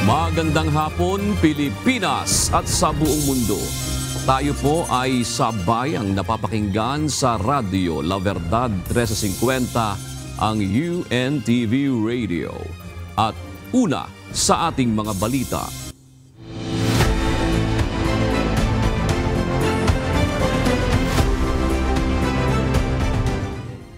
Magandang hapon, Pilipinas at sa buong mundo. Tayo po ay sabayang napapakinggan sa Radyo La Verdad 1350, ang UNTV Radio. At una sa ating mga balita.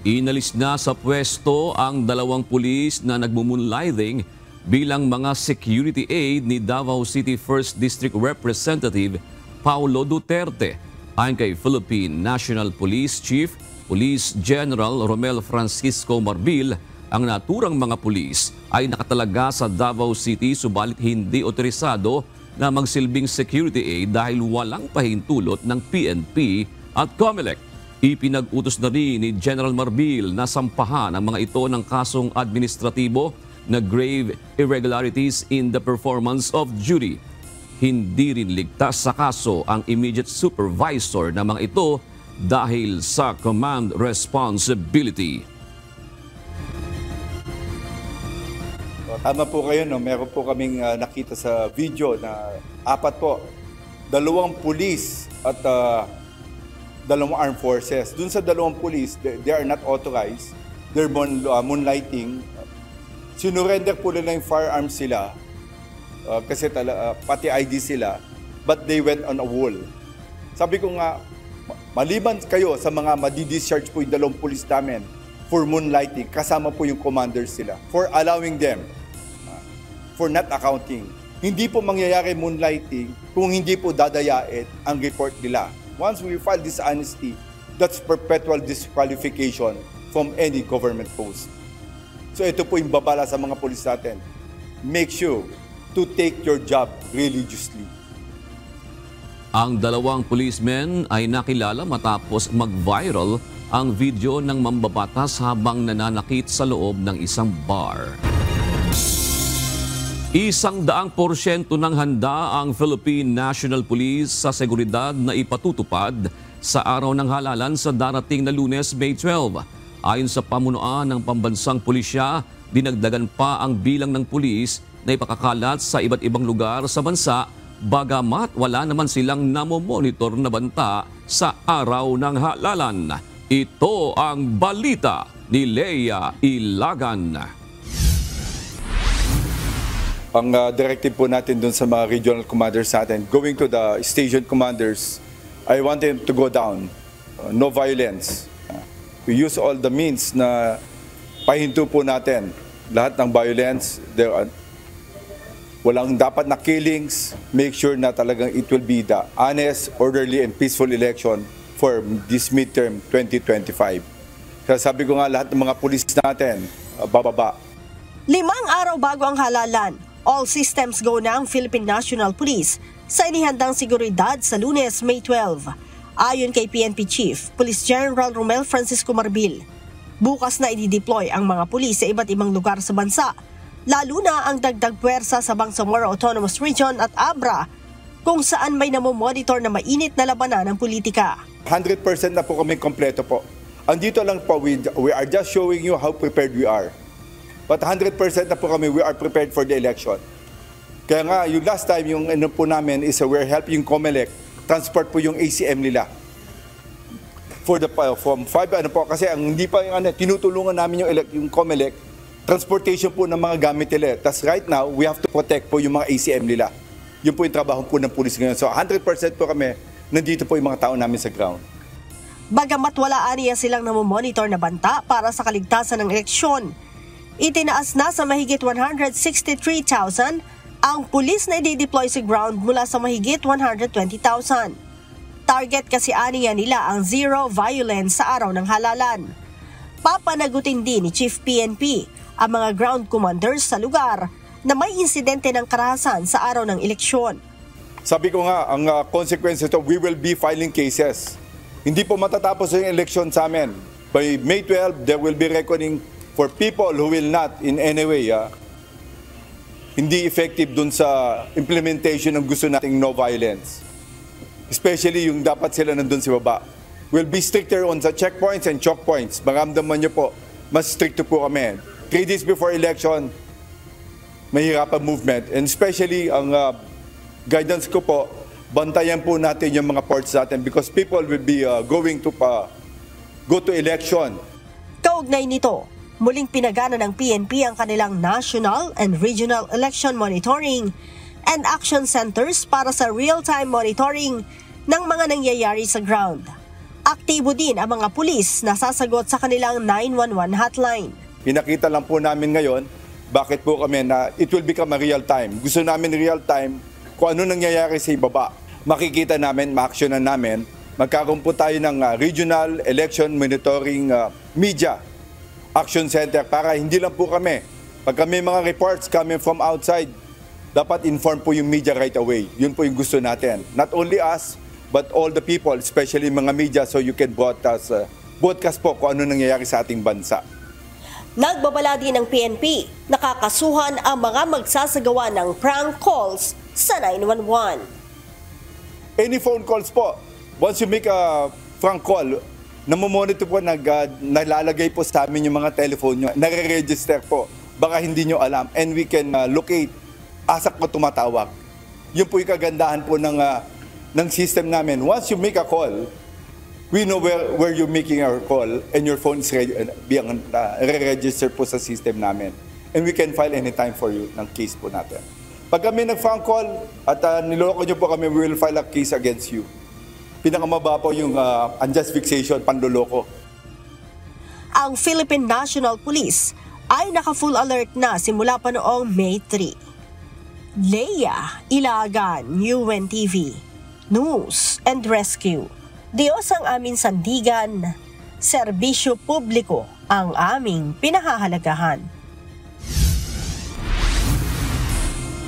Inalis na sa pwesto ang 2 pulis na nagmumoonlighting bilang mga security aid ni Davao City 1st District Representative Paulo Duterte. Ayon kay Philippine National Police Chief Police General Romel Francisco Marbil, ang naturang mga pulis ay nakatalaga sa Davao City subalit hindi otorisado na magsilbing security aid dahil walang pahintulot ng PNP at COMELEC. Ipinag-utos na rin ni General Marbil na sampahan ang mga ito ng kasong administratibo na grave irregularities in the performance of duty. Hindi rin ligtas sa kaso ang immediate supervisor ng mga ito dahil sa command responsibility. Tama po kayo, no? Meron po kaming nakita sa video na 4 po. 2 pulis at 2 armed forces. Dun sa 2 police, they are not authorized. They're moonlighting. Sinurrender po nila yung firearms sila kasi pati ID sila, but they went on a wall. Sabi ko nga, maliban kayo sa mga madi-discharge po yung 2 police namin for moonlighting, kasama po yung commanders sila for allowing them, for not accounting. Hindi po mangyayari moonlighting kung hindi po dadayain ang report nila. Once we file dishonesty, that's perpetual disqualification from any government post. So ito po yung babala sa mga pulis natin. Make sure to take your job religiously. Ang 2 policemen ay nakilala matapos mag-viral ang video ng mambabatas habang nananakit sa loob ng isang bar. 100% ng handa ang Philippine National Police sa seguridad na ipatutupad sa araw ng halalan sa darating na Lunes, May 12. Ayon sa pamunuan ng pambansang pulisya, dinagdagan pa ang bilang ng pulis na ipakakalat sa iba't ibang lugar sa bansa, bagamat wala naman silang namomonitor na banta sa araw ng halalan. Ito ang balita ni Leia Ilagan. Ang directive po natin dun sa mga regional commanders natin, going to the station commanders, I want them to go down. No violence. We use all the means na pahinto po natin lahat ng violence. Walang dapat na killings. Make sure na talagang it will be the honest, orderly, and peaceful election for this midterm 2025. Kaya sabi ko nga, lahat ng mga pulis natin, bababa. 5 araw bago ang halalan, all systems go na ang Philippine National Police sa inihandang seguridad sa Lunes, May 12. Ayon kay PNP Chief Police General Romel Francisco Marbil, bukas na i-deploy ang mga pulis sa iba't ibang lugar sa bansa, lalo na ang dagdag puwersa sa Bangsamoro Autonomous Region at Abra, kung saan may namomonitor na mainit na labanan ng politika. 100% na po kami kompleto po. Andito lang po, we are just showing you how prepared we are. But 100% na po kami, we are prepared for the election. Kaya nga, yung last time, yung ano po namin is we're helping COMELEC transport po yung ACM nila. From 5, ano po, kasi ang hindi pa yung tinutulungan namin yung COMELEC, transportation po ng mga gamit nila. Tapos right now, we have to protect po yung mga ACM nila. Yun po yung trabaho po ng pulis ngayon. So 100% po kami, nandito po yung mga tao namin sa ground. Bagamat wala aniya silang namomonitor na banta para sa kaligtasan ng eleksyon, itinaas na sa mahigit 163,000 ang pulis na i-deploy sa ground mula sa mahigit 120,000. Target kasi aniya nila ang zero violence sa araw ng halalan. Papanagutin din ni Chief PNP ang mga ground commanders sa lugar na may insidente ng karahasan sa araw ng eleksyon. Sabi ko nga, ang consequence ito, we will be filing cases. Hindi po matatapos yung election sa amin. By May 12, there will be reckoning for people who will not in any way hindi effective dun sa implementation ng gusto nating no violence. Especially yung dapat sila nandun sa baba. We'll be stricter on sa checkpoints and choke points. Maramdaman nyo po, mas stricto po kami. 3 days before election, mahirapan movement. And especially ang guidance ko po, bantayan po natin yung mga ports natin because people will be going to go to election. Kaugnay nito, muling pinagana ng PNP ang kanilang National and Regional Election Monitoring and Action Centers para sa real-time monitoring ng mga nangyayari sa ground. Aktibo din ang mga pulis na sasagot sa kanilang 911 hotline. Pinakita lang po namin ngayon bakit po kami na it will become a real-time. Gusto namin real-time kung ano nangyayari sa ibaba. Makikita namin, ma-actionan namin, magkakaroon po tayo ng Regional Election Monitoring Media Action Center para hindi lang po kami. Pag kami mga reports coming from outside, dapat inform po yung media right away. Yun po yung gusto natin. Not only us, but all the people, especially mga media, so you can broadcast po kung ano nangyayari sa ating bansa. Nagbabala din ng PNP, nakakasuhan ang mga magsasagawa ng prank calls sa 911. Any phone calls po, once you make a prank call, namomonitor po, nalalagay po sa amin yung mga telephone nyo, nare-register po, baka hindi nyo alam, and we can locate, asak po tumatawag. Yun po yung kagandahan po ng system namin. Once you make a call, we know where you're making our call, and your phone is re-register po sa system namin. And we can file anytime for you ng case po natin. Pag kami nag-phone call at niloloko nyo po kami, we will file a case against you. Pinakamaba po yung unjust fixation, panloloko. Ang Philippine National Police ay naka-full alert na simula pa noong May 3. Leia Ilagan, UNTV, News and Rescue. Diyos ang aming sandigan, serbisyo publiko ang aming pinahahalagahan.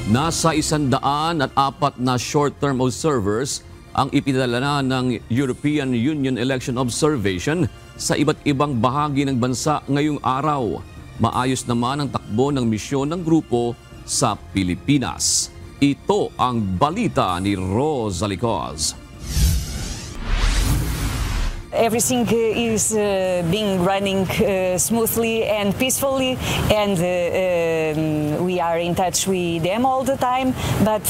Nasa 104 na short-term observers ang ipinadala na ng European Union Election Observation sa iba't ibang bahagi ng bansa ngayong araw. Maayos naman ang takbo ng misyon ng grupo sa Pilipinas. Ito ang balita ni Rosa Licoz. Everything is being running smoothly and peacefully, and we are in touch with them all the time, but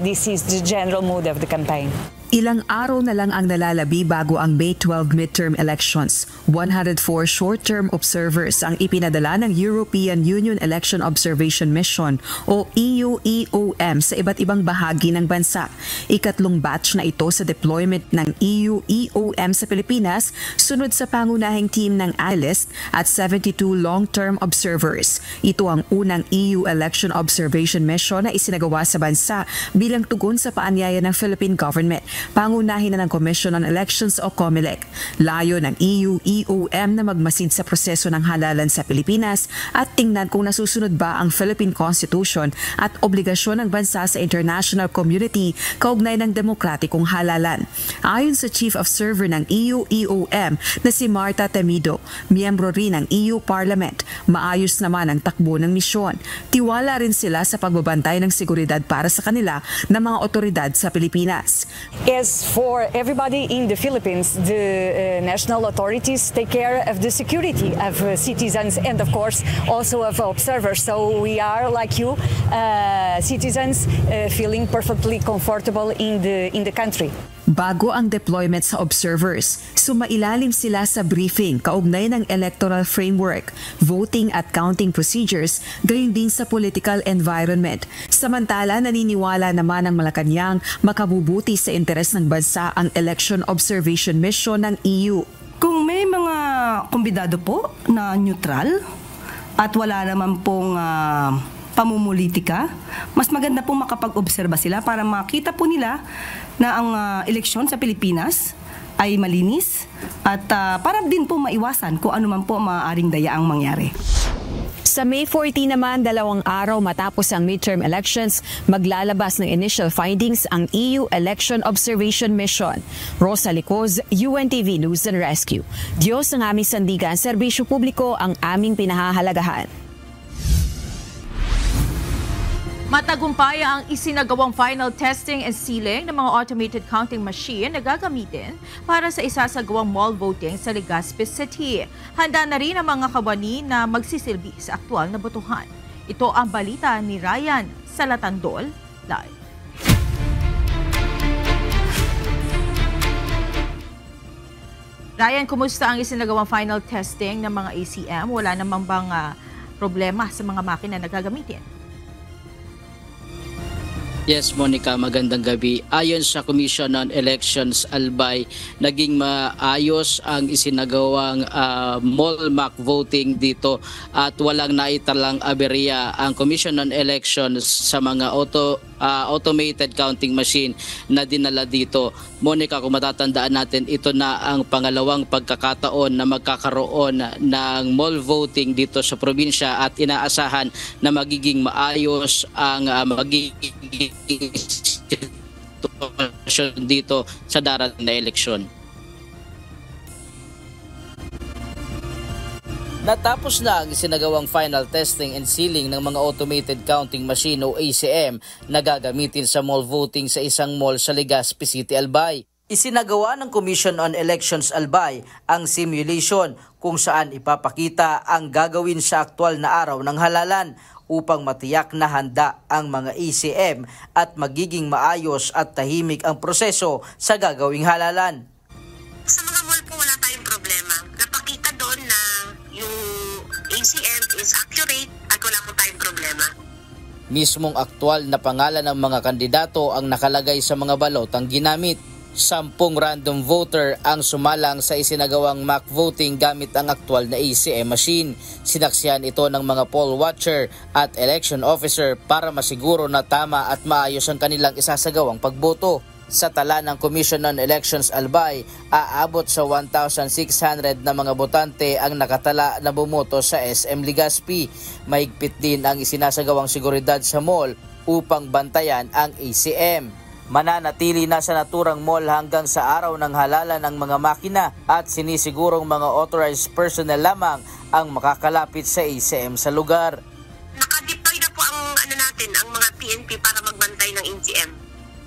this is the general mood of the campaign. Ilang araw na lang ang nalalabi bago ang May 12 midterm elections. 104 short-term observers ang ipinadala ng European Union Election Observation Mission o EU-EOM sa iba't ibang bahagi ng bansa. Ikatlong batch na ito sa deployment ng EU-EOM sa Pilipinas, sunod sa pangunahing team ng analyst at 72 long-term observers. Ito ang unang EU Election Observation Mission na isinagawa sa bansa bilang tugon sa paanyaya ng Philippine government. Pangunahin na ng Commission on Elections o COMELEC. Layo ng EU-EOM na magmasid sa proseso ng halalan sa Pilipinas at tingnan kung nasusunod ba ang Philippine Constitution at obligasyon ng bansa sa international community kaugnay ng demokratikong halalan. Ayon sa Chief Observer ng EU-EOM na si Marta Temido, miyembro rin ng EU Parliament, maayos naman ang takbo ng misyon. Tiwala rin sila sa pagbabantay ng seguridad para sa kanila ng mga otoridad sa Pilipinas. As for everybody in the Philippines, the national authorities take care of the security of citizens and, of course, also of observers. So we are, like you, citizens, feeling perfectly comfortable in the country. Bago ang deployment sa observers, sumailalim sila sa briefing kaugnay ng electoral framework, voting at counting procedures, gayon din sa political environment. Samantala, naniniwala naman ang Malacanang makabubuti sa interes ng bansa ang Election Observation Mission ng EU. Kung may mga kumbidado po na neutral at wala naman pong pamumulitika, mas maganda pong makapag-obserba sila para makita po nila na ang eleksyon sa Pilipinas ay malinis at para din po maiwasan kung ano man po maaaring dayaang mangyari. Sa May 14 naman, 2 araw matapos ang midterm elections, maglalabas ng initial findings ang EU Election Observation Mission. Rosa Licoz, UNTV News and Rescue. Diyos ang aming sandigan, serbisyo publiko ang aming pinahahalagahan. Matagumpay ang isinagawang final testing and sealing ng mga automated counting machine na gagamitin para sa isasagawang mall voting sa Legazpi City. Handa na rin ang mga kawani na magsisilbi sa aktual na botohan. Ito ang balita ni Ryan Salatandol live. Ryan, kumusta ang isinagawang final testing ng mga ACM? Wala namang bang problema sa mga makina na gagamitin? Yes, Monica, magandang gabi. Ayon sa Commission on Elections Albay, naging maayos ang isinagawang mall mock voting dito at walang naitalang aberya ang Commission on Elections sa mga automated counting machine na dinala dito. Monica, kung matatandaan natin, ito na ang pangalawang pagkakataon na magkakaroon ng mall voting dito sa probinsya at inaasahan na magiging maayos ang magiging sitwasyon dito sa darating na eleksyon. Natapos na ang isinagawang final testing and sealing ng mga automated counting machine o ACM na gagamitin sa mall voting sa isang mall sa Legazpi City, Albay. Isinagawa ng Commission on Elections Albay ang simulation kung saan ipapakita ang gagawin sa aktwal na araw ng halalan upang matiyak na handa ang mga ACM at magiging maayos at tahimik ang proseso sa gagawing halalan. Sa mga mall po wala tayong problema. Napakita doon na yung ACM is accurate at wala po tayong problema. Mismong aktwal na pangalan ng mga kandidato ang nakalagay sa mga balotang ginamit. 10 random voter ang sumalang sa isinagawang mock voting gamit ang aktwal na ACM machine. Sinaksihan ito ng mga poll watcher at election officer para masiguro na tama at maayos ang kanilang isasagawang pagboto. Sa tala ng Commission on Elections Albay, aabot sa 1,600 na mga botante ang nakatala na bumoto sa SM Legazpi. Mahigpit din ang isinasagawang seguridad sa mall upang bantayan ang ACM. Mananatili na sa naturang mall hanggang sa araw ng halalan ng mga makina at sinisigurong mga authorized personnel lamang ang makakalapit sa ACM sa lugar. Naka-deploy na po ang mga PNP para magbantay ng ACM.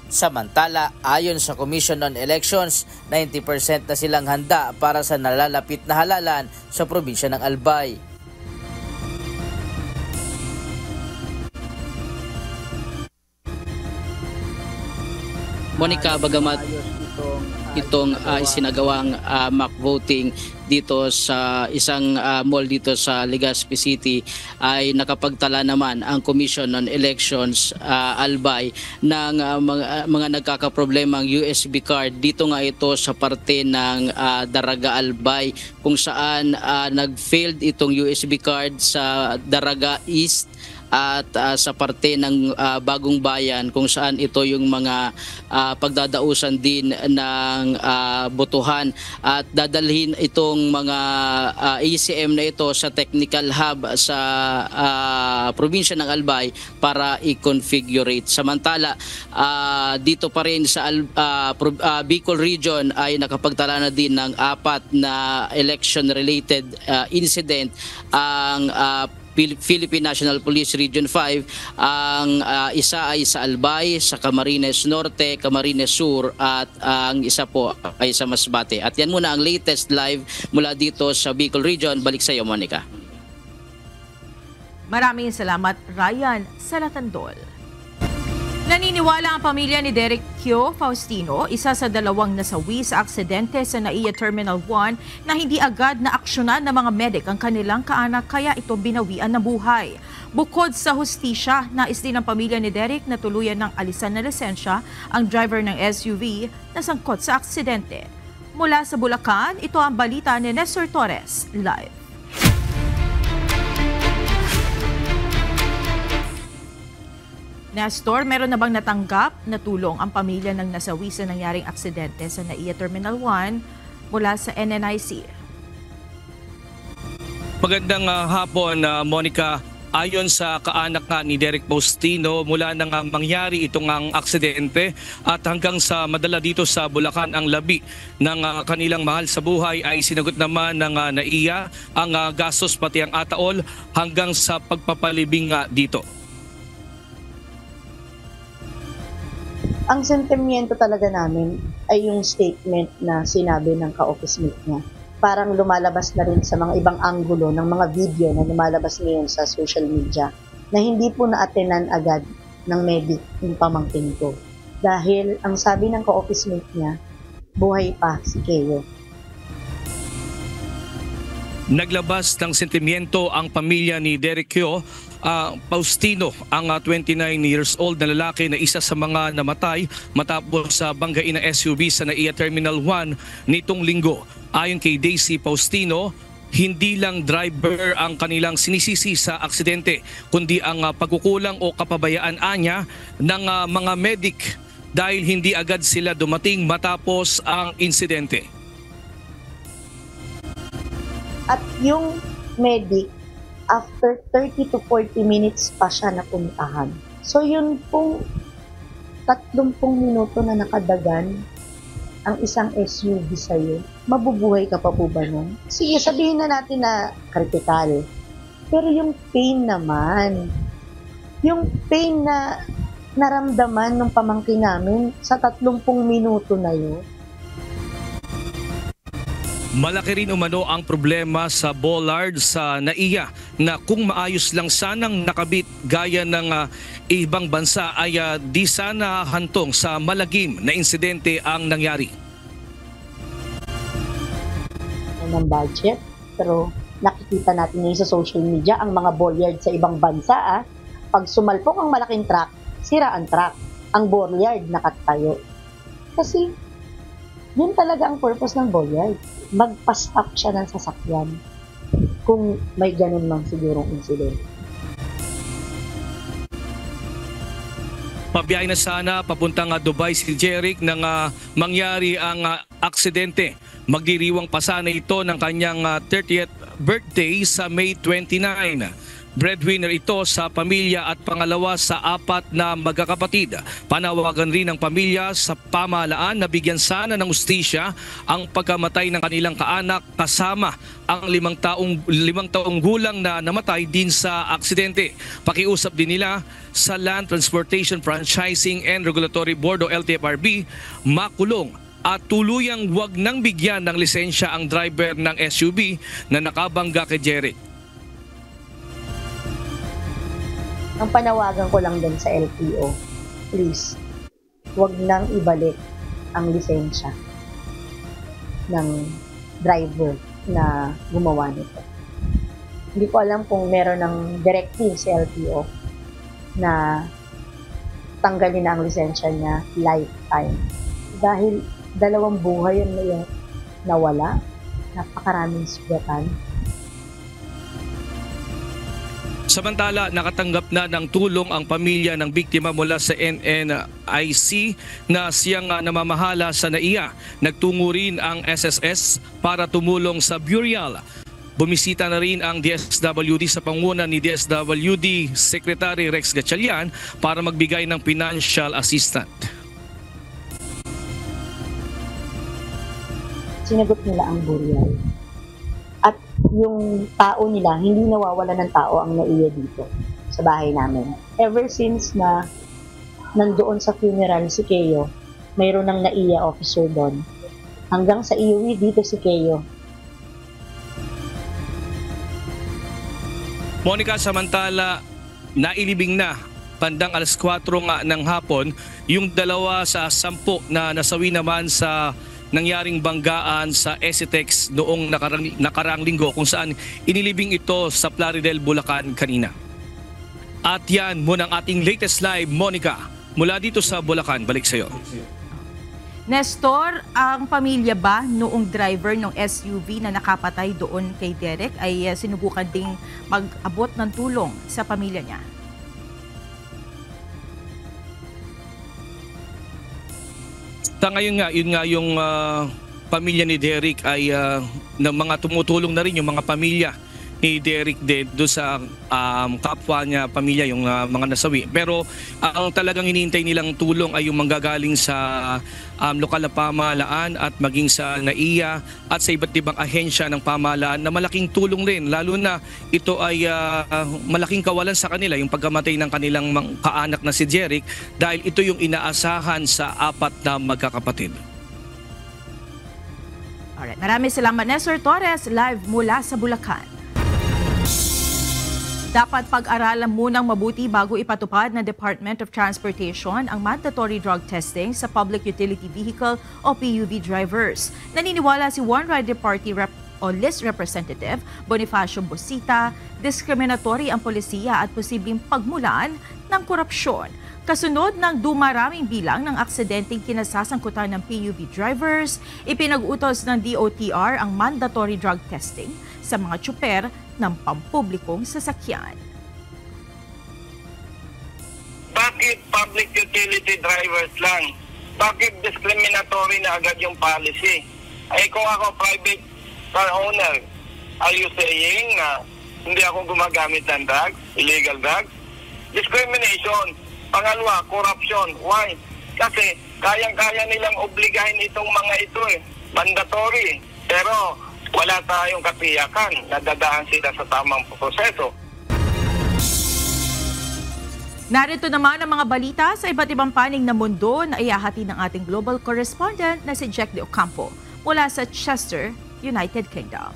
Samantala, ayon sa Commission on Elections, 90% na silang handa para sa nalalapit na halalan sa probinsya ng Albay. Monica, bagamat itong isinagawang mock voting dito sa isang mall dito sa Legazpi City ay nakapagtala naman ang Commission on Elections Albay ng mga nagkakaproblemang USB card. Dito nga ito sa parte ng Daraga Albay kung saan nag-failed itong USB card sa Daraga East at sa parte ng Bagong Bayan kung saan ito yung mga pagdadausan din ng botohan at dadalhin itong mga ACM na ito sa technical hub sa probinsya ng Albay para i-configurate. Samantala, dito pa rin sa Bicol region ay nakapagtala na din ng 4 na election-related incident ang Philippine National Police Region 5. Ang isa ay sa Albay, sa Camarines Norte, Camarines Sur at ang isa po ay sa Masbate. At yan muna ang latest live mula dito sa Bicol Region. Balik sa iyo, Monica. Maraming salamat, Ryan Salatandol. Naniniwala ang pamilya ni Derek Kyo Faustino, isa sa 2 nasawi sa aksidente sa NAIA Terminal 1 na hindi agad na aksyonan ng mga medik ang kanilang kaanak kaya ito binawian ng buhay. Bukod sa hustisya, nais din ng pamilya ni Derek na tuluyan ng alisan na lisensya ang driver ng SUV na sangkot sa aksidente. Mula sa Bulacan, ito ang balita ni Nestor Torres, live. Nestor, meron na bang natanggap na tulong ang pamilya ng nasawi sa nangyaring aksidente sa NAIA Terminal 1 mula sa NNIC? Magandang hapon, Monica. Ayon sa kaanak nga ni Derek Faustino, mula nang mangyari itong ang aksidente at hanggang sa madala dito sa Bulacan ang labi ng kanilang mahal sa buhay ay sinagot naman ng NAIA ang gastos pati ang ataol hanggang sa pagpapalibing dito. Ang sentimiento talaga namin ay yung statement na sinabi ng ka-office mate niya. Parang lumalabas na rin sa mga ibang anggulo ng mga video na lumalabas ngayon sa social media na hindi po na-attenan agad ng medic yung pamangkin ko. Dahil ang sabi ng ka-office mate niya, buhay pa si Keo. Naglabas ng sentimiento ang pamilya ni Derek Kyo Faustino, ang 29 years old na lalaki na isa sa mga namatay matapos sa banggain ng SUV sa NAIA Terminal 1 nitong linggo. Ayon kay Daisy Faustino, hindi lang driver ang kanilang sinisisi sa aksidente, kundi ang pagkukulang o kapabayaan anya ng mga medic dahil hindi agad sila dumating matapos ang insidente. At yung medic, after 30 to 40 minutes pa siya napuntahan. So yun pong 30 minuto na nakadagan ang isang SUV sa'yo, mabubuhay ka pa po ba nun? Sige, sabihin na natin na critical. Pero yung pain naman, yung pain na naramdaman ng pamangkin namin sa 30 minuto na yun. Malaki rin umano ang problema sa bollard sa NAIA na kung maayos lang sanang nakabit gaya ng ibang bansa ay di sana hantong sa malagim na insidente ang nangyari. Ng budget, pero nakikita natin ngayon sa social media ang mga bollard sa ibang bansa. Pag sumalpok ang malaking truck, sira ang truck. Ang bollard nakatayo. Kasi yun talaga ang purpose ng bollard. Magpa-stop siya ng sasakyan kung may ganun mang sigurong incident. Pabiyahe na sana papuntang Dubai si Jeric nang mangyari ang aksidente. Magdiriwang pa sana ito ng kanyang 30th birthday sa May 29. Breadwinner ito sa pamilya at pangalawa sa 4 na magkakapatid. Panawagan rin ng pamilya sa pamahalaan na bigyan sana ng ustisya ang pagkamatay ng kanilang kaanak kasama ang 5 taong gulang na namatay din sa aksidente. Pakiusap din nila sa Land Transportation Franchising and Regulatory Board o LTFRB makulong at tuluyang wag nang bigyan ng lisensya ang driver ng SUV na nakabangga kay Jeric. Ang panawagan ko lang din sa LTO, please, wag nang ibalik ang lisensya ng driver na gumawa nito. Hindi ko alam kung meron ng directive sa LTO na tanggalin na ang lisensya niya lifetime. Dahil 2 buhay yun na yung nawala, napakaraming sugatan. Samantala, nakatanggap na ng tulong ang pamilya ng biktima mula sa NNIC na siyang namamahala sa NAIA. Nagtungo rin ang SSS para tumulong sa burial. Bumisita na rin ang DSWD sa pangunguna ni DSWD Secretary Rex Gatchalian para magbigay ng financial assistance. Sinagot nila ang burial. At yung tao nila, hindi nawawala ng tao ang NAIA dito sa bahay namin. Ever since na nandoon sa funeral si Keo, mayroon ng NAIA officer doon. Hanggang sa iuwi dito si Keo. Monica, samantala, nailibing na bandang alas 4 ng hapon yung 2 sa 10 na nasawi naman sa nangyaring banggaan sa Esitex noong nakaraang linggo kung saan inilibing ito sa Plaridel, Bulacan kanina. At yan muna ang ating latest live, Monica, mula dito sa Bulacan. Balik sa iyo. Nestor, ang pamilya ba noong driver ng SUV na nakapatay doon kay Derek ay sinubukan ding mag-abot ng tulong sa pamilya niya? Sa ngayon nga, yun nga yung pamilya ni Derek ay ng mga tumutulong na rin yung mga pamilya ni Derek doon sa kapwa niya pamilya, yung mga nasawi. Pero ang talagang hinihintay nilang tulong ay yung manggagaling sa lokal na pamahalaan at maging sa NAIA at sa iba't ibang ahensya ng pamahalaan na malaking tulong rin. Lalo na ito ay malaking kawalan sa kanila, yung pagkamatay ng kanilang kaanak na si Jeric, dahil ito yung inaasahan sa 4 na magkakapatid. Alright, maraming salamat Nestor Torres, live mula sa Bulacan. Dapat pag-aralan munang mabuti bago ipatupad ng Department of Transportation ang mandatory drug testing sa public utility vehicle o PUV drivers. Naniniwala si One Rider Party List Representative Bonifacio Bosita, discriminatory ang polisiya at posibleng pagmulan ng korupsyon. Kasunod ng dumaraming bilang ng aksidenteng kinasasangkutan ng PUV drivers, ipinag-utos ng DOTR ang mandatory drug testing sa mga tsuper ng pampublikong sasakyan. Bakit public utility drivers lang? Bakit discriminatory na agad yung policy? Ay kung ako private car owner, are you saying na hindi ako gumagamit ng drugs, illegal drugs? Discrimination. Pangalawa, corruption. Why? Kasi kayang-kaya nilang obligahin itong mga ito mandatory. Pero wala tayong katiyakan na dadaan sila sa tamang proseso. Narito naman ang mga balita sa iba't ibang panig ng mundo na iahati ng ating global correspondent na si Jack De Ocampo mula sa Chester, United Kingdom.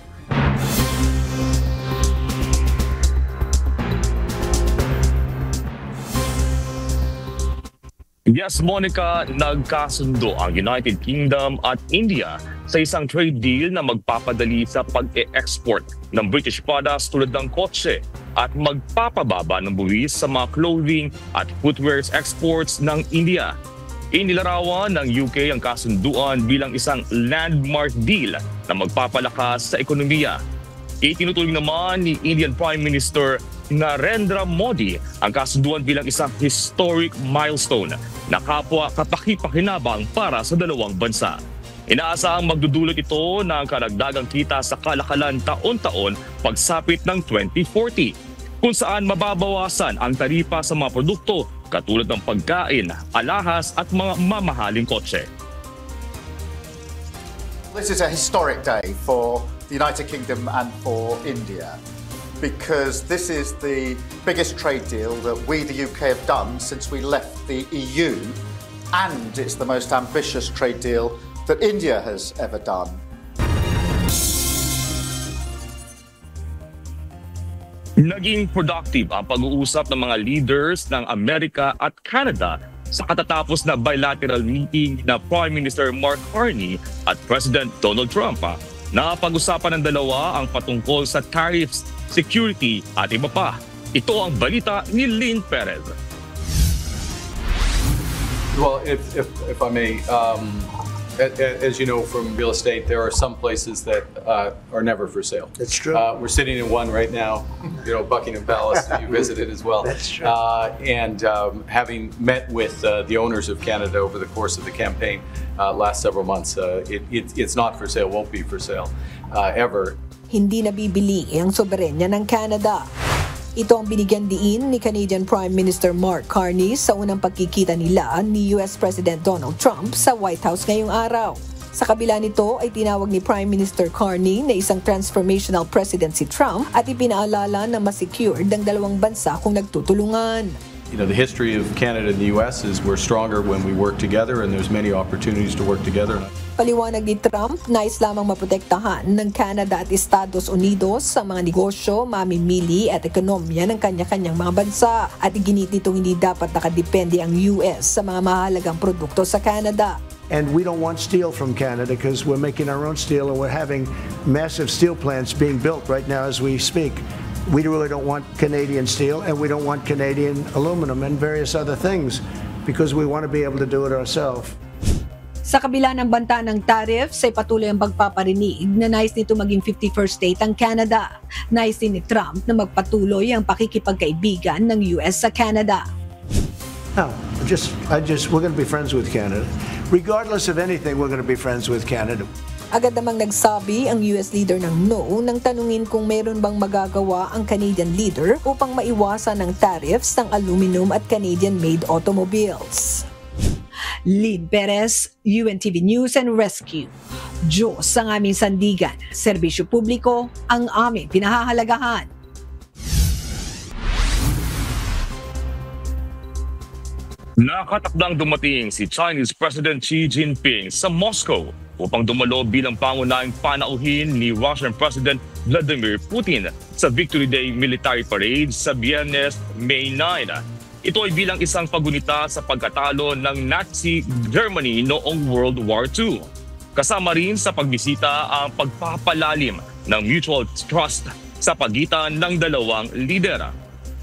Yes, Monica, nagkasundo ang United Kingdom at India sa isang trade deal na magpapadali sa pag-e-export ng British products tulad ng kotse at magpapababa ng buwis sa mga clothing at footwear exports ng India. Inilarawan ng UK ang kasunduan bilang isang landmark deal na magpapalakas sa ekonomiya. Itinutuloy naman ni Indian Prime Minister Narendra Modi ang kasunduan bilang isang historic milestone na kapwa kapaki-pakinabang para sa dalawang bansa. Inaasahang magdudulot ito ng karagdagang kita sa kalakalan taon-taon pagsapit ng 2040, kung saan mababawasan ang taripa sa mga produkto katulad ng pagkain, alahas at mga mamahaling kotse. This is a historic day for the United Kingdom and for India, because this is the biggest trade deal that we, the UK, have done since we left the EU, and it's the most ambitious trade deal that India has ever done. Naging productive ang pag-uusap ng mga leaders ng Amerika at Canada sa katatapos na bilateral meeting na Prime Minister Mark Carney at President Donald Trump. Napag-usapan ng dalawa ang patungkol sa tariffs, security at iba pa. Ito ang balita ni Lynn Perez. Well, if I may, as you know from real estate, there are some places that are never for sale. That's true. We're sitting in one right now, Buckingham Palace, you visited as well. That's true. And having met with the owners of Canada over the course of the campaign last several months, it's not for sale, won't be for sale ever. Hindi nabibili ang soberenya ng Canada. Ito ang binigyan diin ni Canadian Prime Minister Mark Carney sa unang pagkikita nila ni US President Donald Trump sa White House ngayong araw. Sa kabila nito ay tinawag ni Prime Minister Carney na isang transformational president si Trump at ipinaalala na ma-secured ang dalawang bansa kung nagtutulungan. The history of Canada and the US is we're stronger when we work together, and there's many opportunities to work together. Paliwanag ni Trump, nais lamang maprotektahan ng Canada at Estados Unidos sa mga negosyo, mamimili at ekonomiya ng kanya-kanyang mga bansa. At iginit nitong hindi dapat nakadepende ang US sa mga mahalagang produkto sa Canada. And we don't want steel from Canada because we're making our own steel and we're having massive steel plants being built right now as we speak. We really don't want Canadian steel and we don't want Canadian aluminum and various other things because we want to be able to do it ourselves. Sa kabila ng banta ng tariffs ay patuloy ang pagpaparinig na nais nito maging 51st state ang Canada. Nais din ni Trump na magpatuloy ang pakikipagkaibigan ng US sa Canada. No, we're going to be friends with Canada. Regardless of anything, we're going to be friends with Canada. Agad namang nagsabi ang US leader ng no nang tanungin kung meron bang magagawa ang Canadian leader upang maiwasan ang tariffs ng aluminum at Canadian-made automobiles. Lynn Perez, UNTV News and Rescue. Diyos ang aming sandigan, serbisyo publiko ang aming pinahahalagahan. Nakatakdang dumating si Chinese President Xi Jinping sa Moscow upang dumalo bilang pangunahing panauhin ni Russian President Vladimir Putin sa Victory Day Military Parade sa Biyernes, May 9. Ito ay bilang isang pagunita sa pagkatalo ng Nazi Germany noong World War II. Kasama rin sa pagbisita ang pagpapalalim ng mutual trust sa pagitan ng dalawang lider.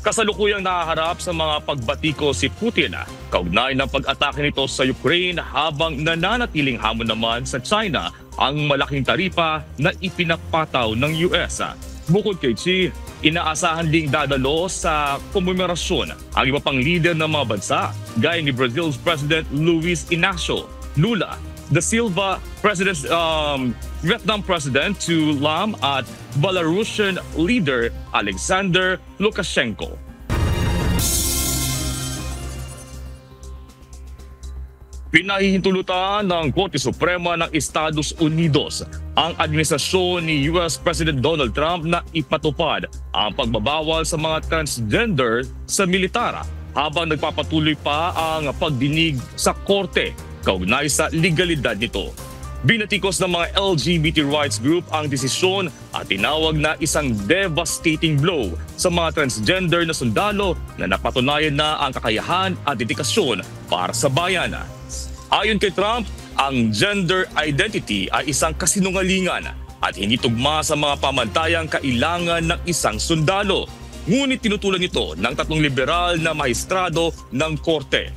Kasalukuyang nahaharap sa mga pagbatiko si Putin kaugnay ng pag-atake nito sa Ukraine habang nananatiling hamon naman sa China ang malaking taripa na ipinapataw ng US. Bukod kay Xi, inaasahan ding dadalo sa komemerasyon ang iba pang leader ng mga bansa gaya ni Brazil's President Luiz Inácio Lula da Silva, Vietnam President Tu Lam at Belarusian leader Alexander Lukashenko. Pinahihintulutan ng Korte Suprema ng Estados Unidos ang administrasyon ni US President Donald Trump na ipatupad ang pagbabawal sa mga transgender sa militar habang nagpapatuloy pa ang pagdinig sa korte kaugnay sa legalidad nito. Binatikos ng mga LGBT rights group ang desisyon at tinawag na isang devastating blow sa mga transgender na sundalo na napatunayan na ang kakayahan at dedikasyon para sa bayan. Ayon kay Trump, ang gender identity ay isang kasinungalingan at hindi tugma sa mga pamantayang kailangan ng isang sundalo. Ngunit tinutulan nito ng 3 liberal na maestrado ng korte.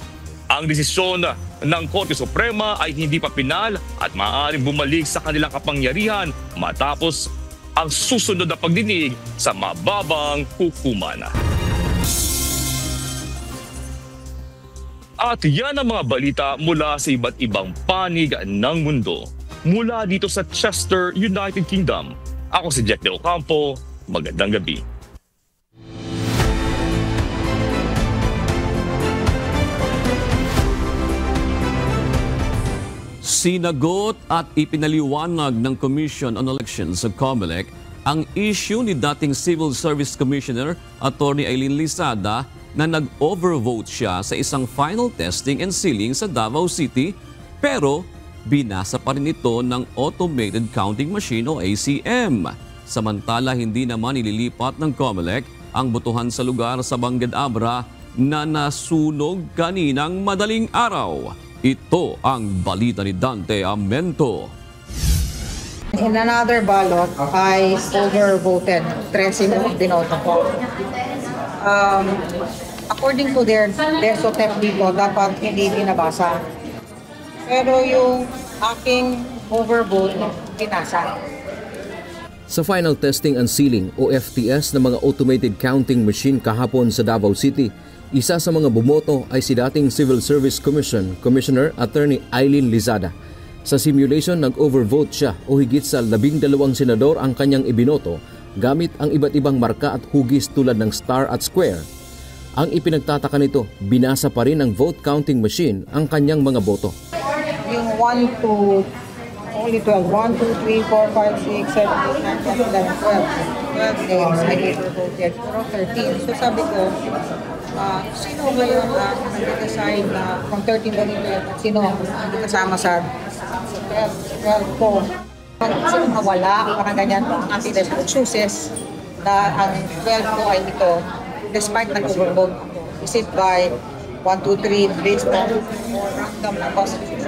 Ang desisyon ng Korte Suprema ay hindi pa pinal at maaaring bumalik sa kanilang kapangyarihan matapos ang susunod na pagdinig sa mababang hukuman. At yan ang mga balita mula sa iba't ibang panig ng mundo. Mula dito sa Chester, United Kingdom. Ako si Jack De Ocampo. Magandang gabi. Sinagot at ipinaliwanag ng Commission on Elections sa COMELEC ang issue ni dating Civil Service Commissioner Attorney Aileen Lizada na nag-overvote siya sa isang final testing and sealing sa Davao City pero binasa pa rin ito ng Automated Counting Machine o ACM. Samantala hindi naman ililipat ng COMELEC ang botohan sa lugar sa Bangged Abra na nasunog kaninang madaling araw. Ito ang balita ni Dante Amento. In another ballot, I overvoted 13 binoto ko. According to their SOTEP dito, dapat hindi binabasa. Pero yung aking overvote, binasa. Sa final testing and sealing o FTS ng mga automated counting machine kahapon sa Davao City, isa sa mga bumoto ay si dating Civil Service Commissioner Attorney Aileen Lizada. Sa simulation, nag-overvote siya o higit sa 12 senador ang kanyang ibinoto gamit ang iba't ibang marka at hugis tulad ng star at square. Ang ipinagtataka nito, binasa pa rin ng vote counting machine ang kanyang mga boto. Yung 1 to only 12. 1, 2, 3, 4, 5, 6, 7, 8, 9, 10, 11, 12. 12 names I overvoted. Pero 13. So sabi ko, sino ngayon ang nag-decide na kung 13 ba nito at sino hindi kasama sa 12 ko? Sino mawala, parang ganyan, ang anti-desperate chooses na ang 12 ko ay ito. Despite nag-overvote, is it by 1, 2, 3 based on random na positive?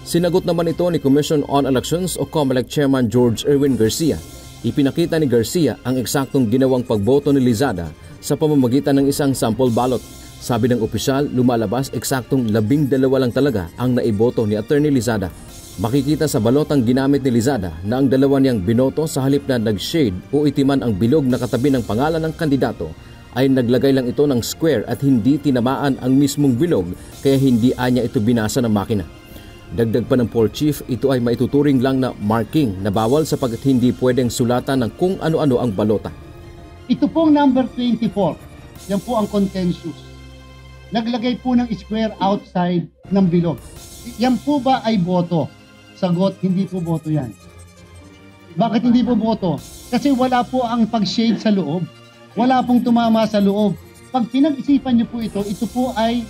Sinagot naman ito ni Commission on Elections o COMELEC Chairman George Erwin Garcia. Ipinakita ni Garcia ang eksaktong ginawang pagboto ni Lizada sa pamamagitan ng isang sample ballot. Sabi ng opisyal, lumalabas eksaktong 12 lang talaga ang naiboto ni Attorney Lizada. Makikita sa balotang ginamit ni Lizada na ang dalawa niyang binoto sa halip na nag-shade o itiman ang bilog na katabi ng pangalan ng kandidato ay naglagay lang ito ng square at hindi tinamaan ang mismong bilog kaya hindi anya ito binasa ng makina. Dagdag pa ng poll chief, ito ay maituturing lang na marking na bawal sapagkat hindi pwedeng sulatan ng kung ano-ano ang balota. Ito pong number 24, yan po ang contentious. Naglagay po ng square outside ng bilog. Yan po ba ay boto? Sagot, hindi po boto yan. Bakit hindi po boto? Kasi wala po ang pag-shade sa loob. Wala pong tumama sa loob. Pag pinag-isipan niyo po ito po ay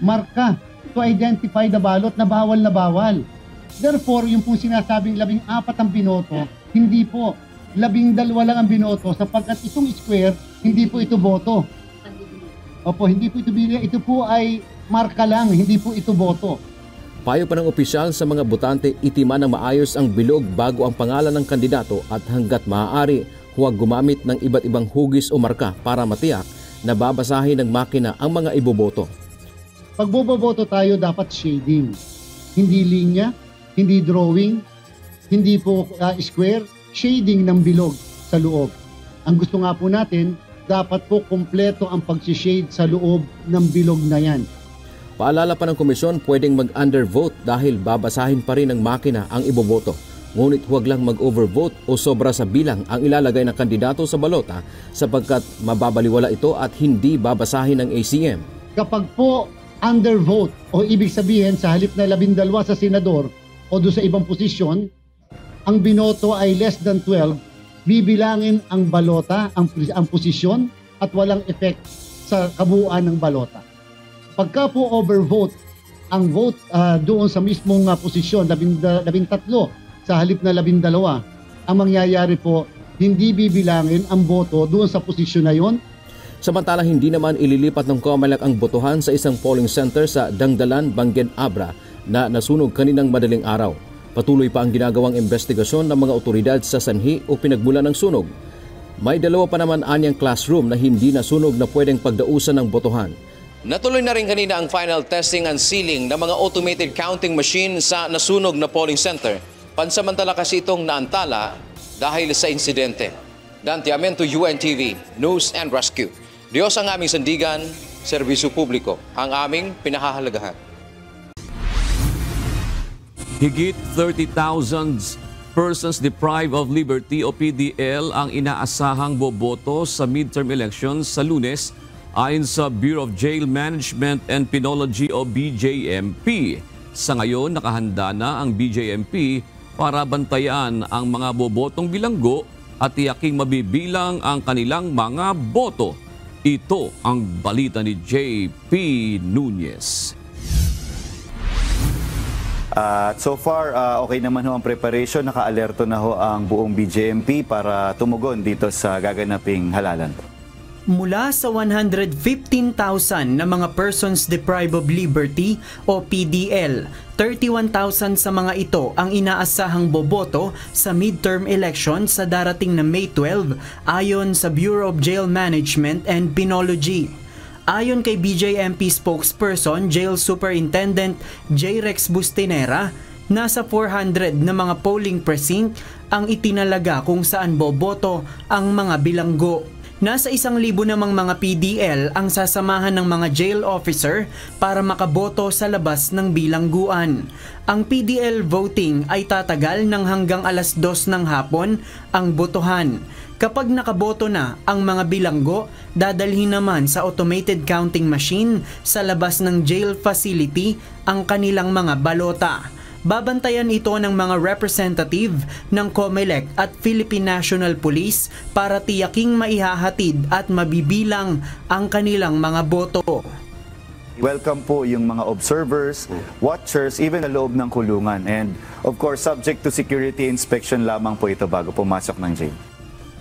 marka to identify the ballot na bawal na bawal. Therefore, yung pong sinasabing 14 ang binoto, hindi po. 12 lang ang binoto sapagkat itong square, hindi po ito boto. Opo, hindi po ito bili. Ito po ay marka lang, hindi po ito boto. Payo pa ng opisyal sa mga botante, itiman ng maayos ang bilog bago ang pangalan ng kandidato at hanggat maaari, huwag gumamit ng iba't ibang hugis o marka para matiyak na babasahin ng makina ang mga iboboto. Pag boboto tayo, dapat shading. Hindi linya, hindi drawing, hindi po square, shading ng bilog sa loob. Ang gusto nga po natin, dapat po kompleto ang pag-shade sa loob ng bilog na yan. Paalala pa ng komisyon, pwedeng mag-undervote dahil babasahin pa rin ng makina ang iboboto. Ngunit huwag lang mag-overvote o sobra sa bilang ang ilalagay ng kandidato sa balota sapagkat mababaliwala ito at hindi babasahin ng ACM. Kapag po undervote o ibig sabihin sa halip na 12 sa senador o doon sa ibang posisyon, ang binoto ay less than 12, bibilangin ang balota, ang posisyon at walang effect sa kabuuan ng balota. Pagka po overvote, ang vote doon sa mismong posisyon, 13 sa halip na 12, ang mangyayari po, hindi bibilangin ang boto doon sa posisyon na yon. Samantala hindi naman ililipat ng COMELEC ang botohan sa isang polling center sa Dangdalan, Bangen, Abra na nasunog kaninang madaling araw. Patuloy pa ang ginagawang investigasyon ng mga otoridad sa sanhi o pinagmulan ng sunog. May 2 pa naman anyang classroom na hindi nasunog na pwedeng pagdausan ng botohan. Natuloy na rin kanina ang final testing and sealing ng mga automated counting machine sa nasunog na polling center. Pansamantala kasi itong naantala dahil sa insidente. Dante Amento, UNTV, News and Rescue. Diyos ang aming sandigan, serbisyo publiko, ang aming pinahahalagahan. Higit 30,000 persons deprived of liberty o PDL ang inaasahang boboto sa midterm elections sa Lunes ayon sa Bureau of Jail Management and Penology o BJMP. Sa ngayon, nakahanda na ang BJMP para bantayan ang mga bobotong bilanggo at tiyaking mabibilang ang kanilang mga boto. Ito ang balita ni JP Nunez. So far, okay naman ho ang preparation. Naka-alerto na ho ang buong BJMP para tumugon dito sa gaganaping halalan. Mula sa 115,000 na mga persons deprived of liberty o PDL, 31,000 sa mga ito ang inaasahang boboto sa midterm election sa darating na May 12 ayon sa Bureau of Jail Management and Penology. Ayon kay BJMP spokesperson, Jail Superintendent J. Rex Bustinera, nasa 400 na mga polling precinct ang itinalaga kung saan boboto ang mga bilanggo. Nasa 1,000 namang mga PDL ang sasamahan ng mga jail officer para makaboto sa labas ng bilangguan. Ang PDL voting ay tatagal ng hanggang alas 2 ng hapon ang botohan. Kapag nakaboto na ang mga bilanggo, dadalhin naman sa automated counting machine sa labas ng jail facility ang kanilang mga balota. Babantayan ito ng mga representative ng COMELEC at Philippine National Police para tiyaking maihahatid at mabibilang ang kanilang mga boto. Welcome po yung mga observers, watchers, even sa loob ng kulungan. And of course, subject to security inspection lamang po ito bago pumasok ng jail.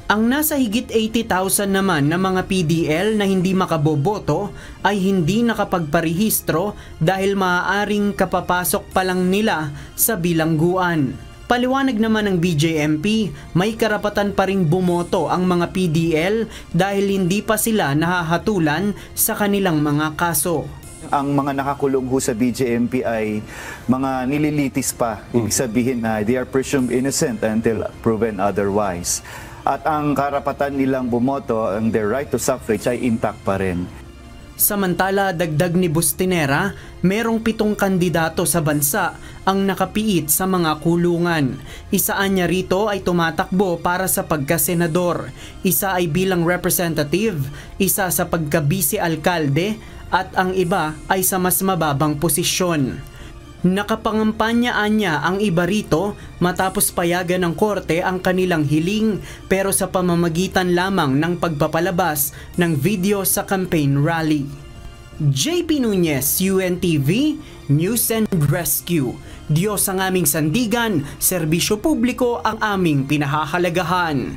Ang nasa higit 80,000 naman na mga PDL na hindi makaboboto ay hindi nakapagparehistro dahil maaaring kapapasok pa lang nila sa bilangguan. Paliwanag naman ng BJMP, may karapatan pa ring bumoto ang mga PDL dahil hindi pa sila nahahatulan sa kanilang mga kaso. Ang mga nakakulong ho sa BJMP ay mga nililitis pa. Ibig sabihin na they are presumed innocent until proven otherwise. At ang karapatan nilang bumoto, ang their right to suffrage ay intact pa rin. Samantala, dagdag ni Bustinera, merong 7 kandidato sa bansa ang nakapiit sa mga kulungan. Isaan niya rito ay tumatakbo para sa pagkasenador, isa ay bilang representative, isa sa pagkabisi-alkalde, at ang iba ay sa mas mababang posisyon. Nakapangampanya niya ang iba rito matapos payagan ng korte ang kanilang hiling pero sa pamamagitan lamang ng pagpapalabas ng video sa campaign rally. JP Nunez, UNTV, News and Rescue. Diyos ang aming sandigan, serbisyo publiko ang aming pinahahalagahan.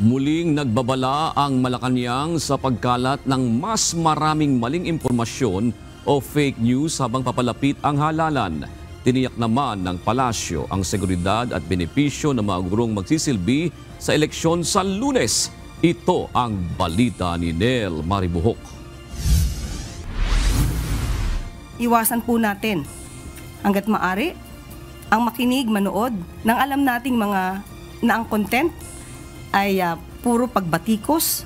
Muling nagbabala ang Malacanang sa pagkalat ng mas maraming maling impormasyon o fake news habang papalapit ang halalan. Tiniyak naman ng palasyo ang seguridad at benepisyo ng mga gurong magsisilbi sa eleksyon sa Lunes. Ito ang balita ni Nel Maribuhok. Iwasan po natin hanggat maaari ang makinig, manood ng alam nating mga na ang content ay puro pagbatikos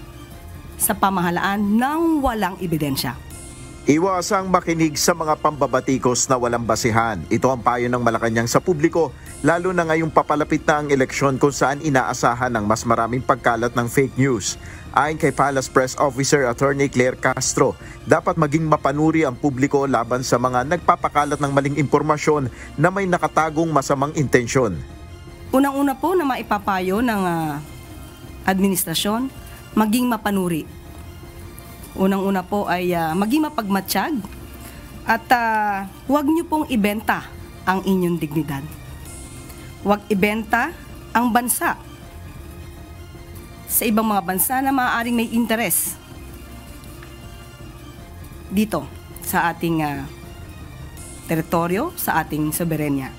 sa pamahalaan ng walang ebidensya. Iwasang makinig sa mga pambabatikos na walang basihan. Ito ang payo ng Malacanang sa publiko, lalo na ngayong papalapit na ang eleksyon kung saan inaasahan ng mas maraming pagkalat ng fake news. Ayon kay Palace Press Officer Attorney Claire Castro, dapat maging mapanuri ang publiko laban sa mga nagpapakalat ng maling impormasyon na may nakatagong masamang intensyon. Unang-una po na maipapayo ng administrasyon, maging mapanuri. Unang-una po ay maging mapagmatsyag at huwag niyo pong ibenta ang inyong dignidad. Huwag ibenta ang bansa sa ibang mga bansa na maaaring may interes dito sa ating teritoryo, sa ating soberenya.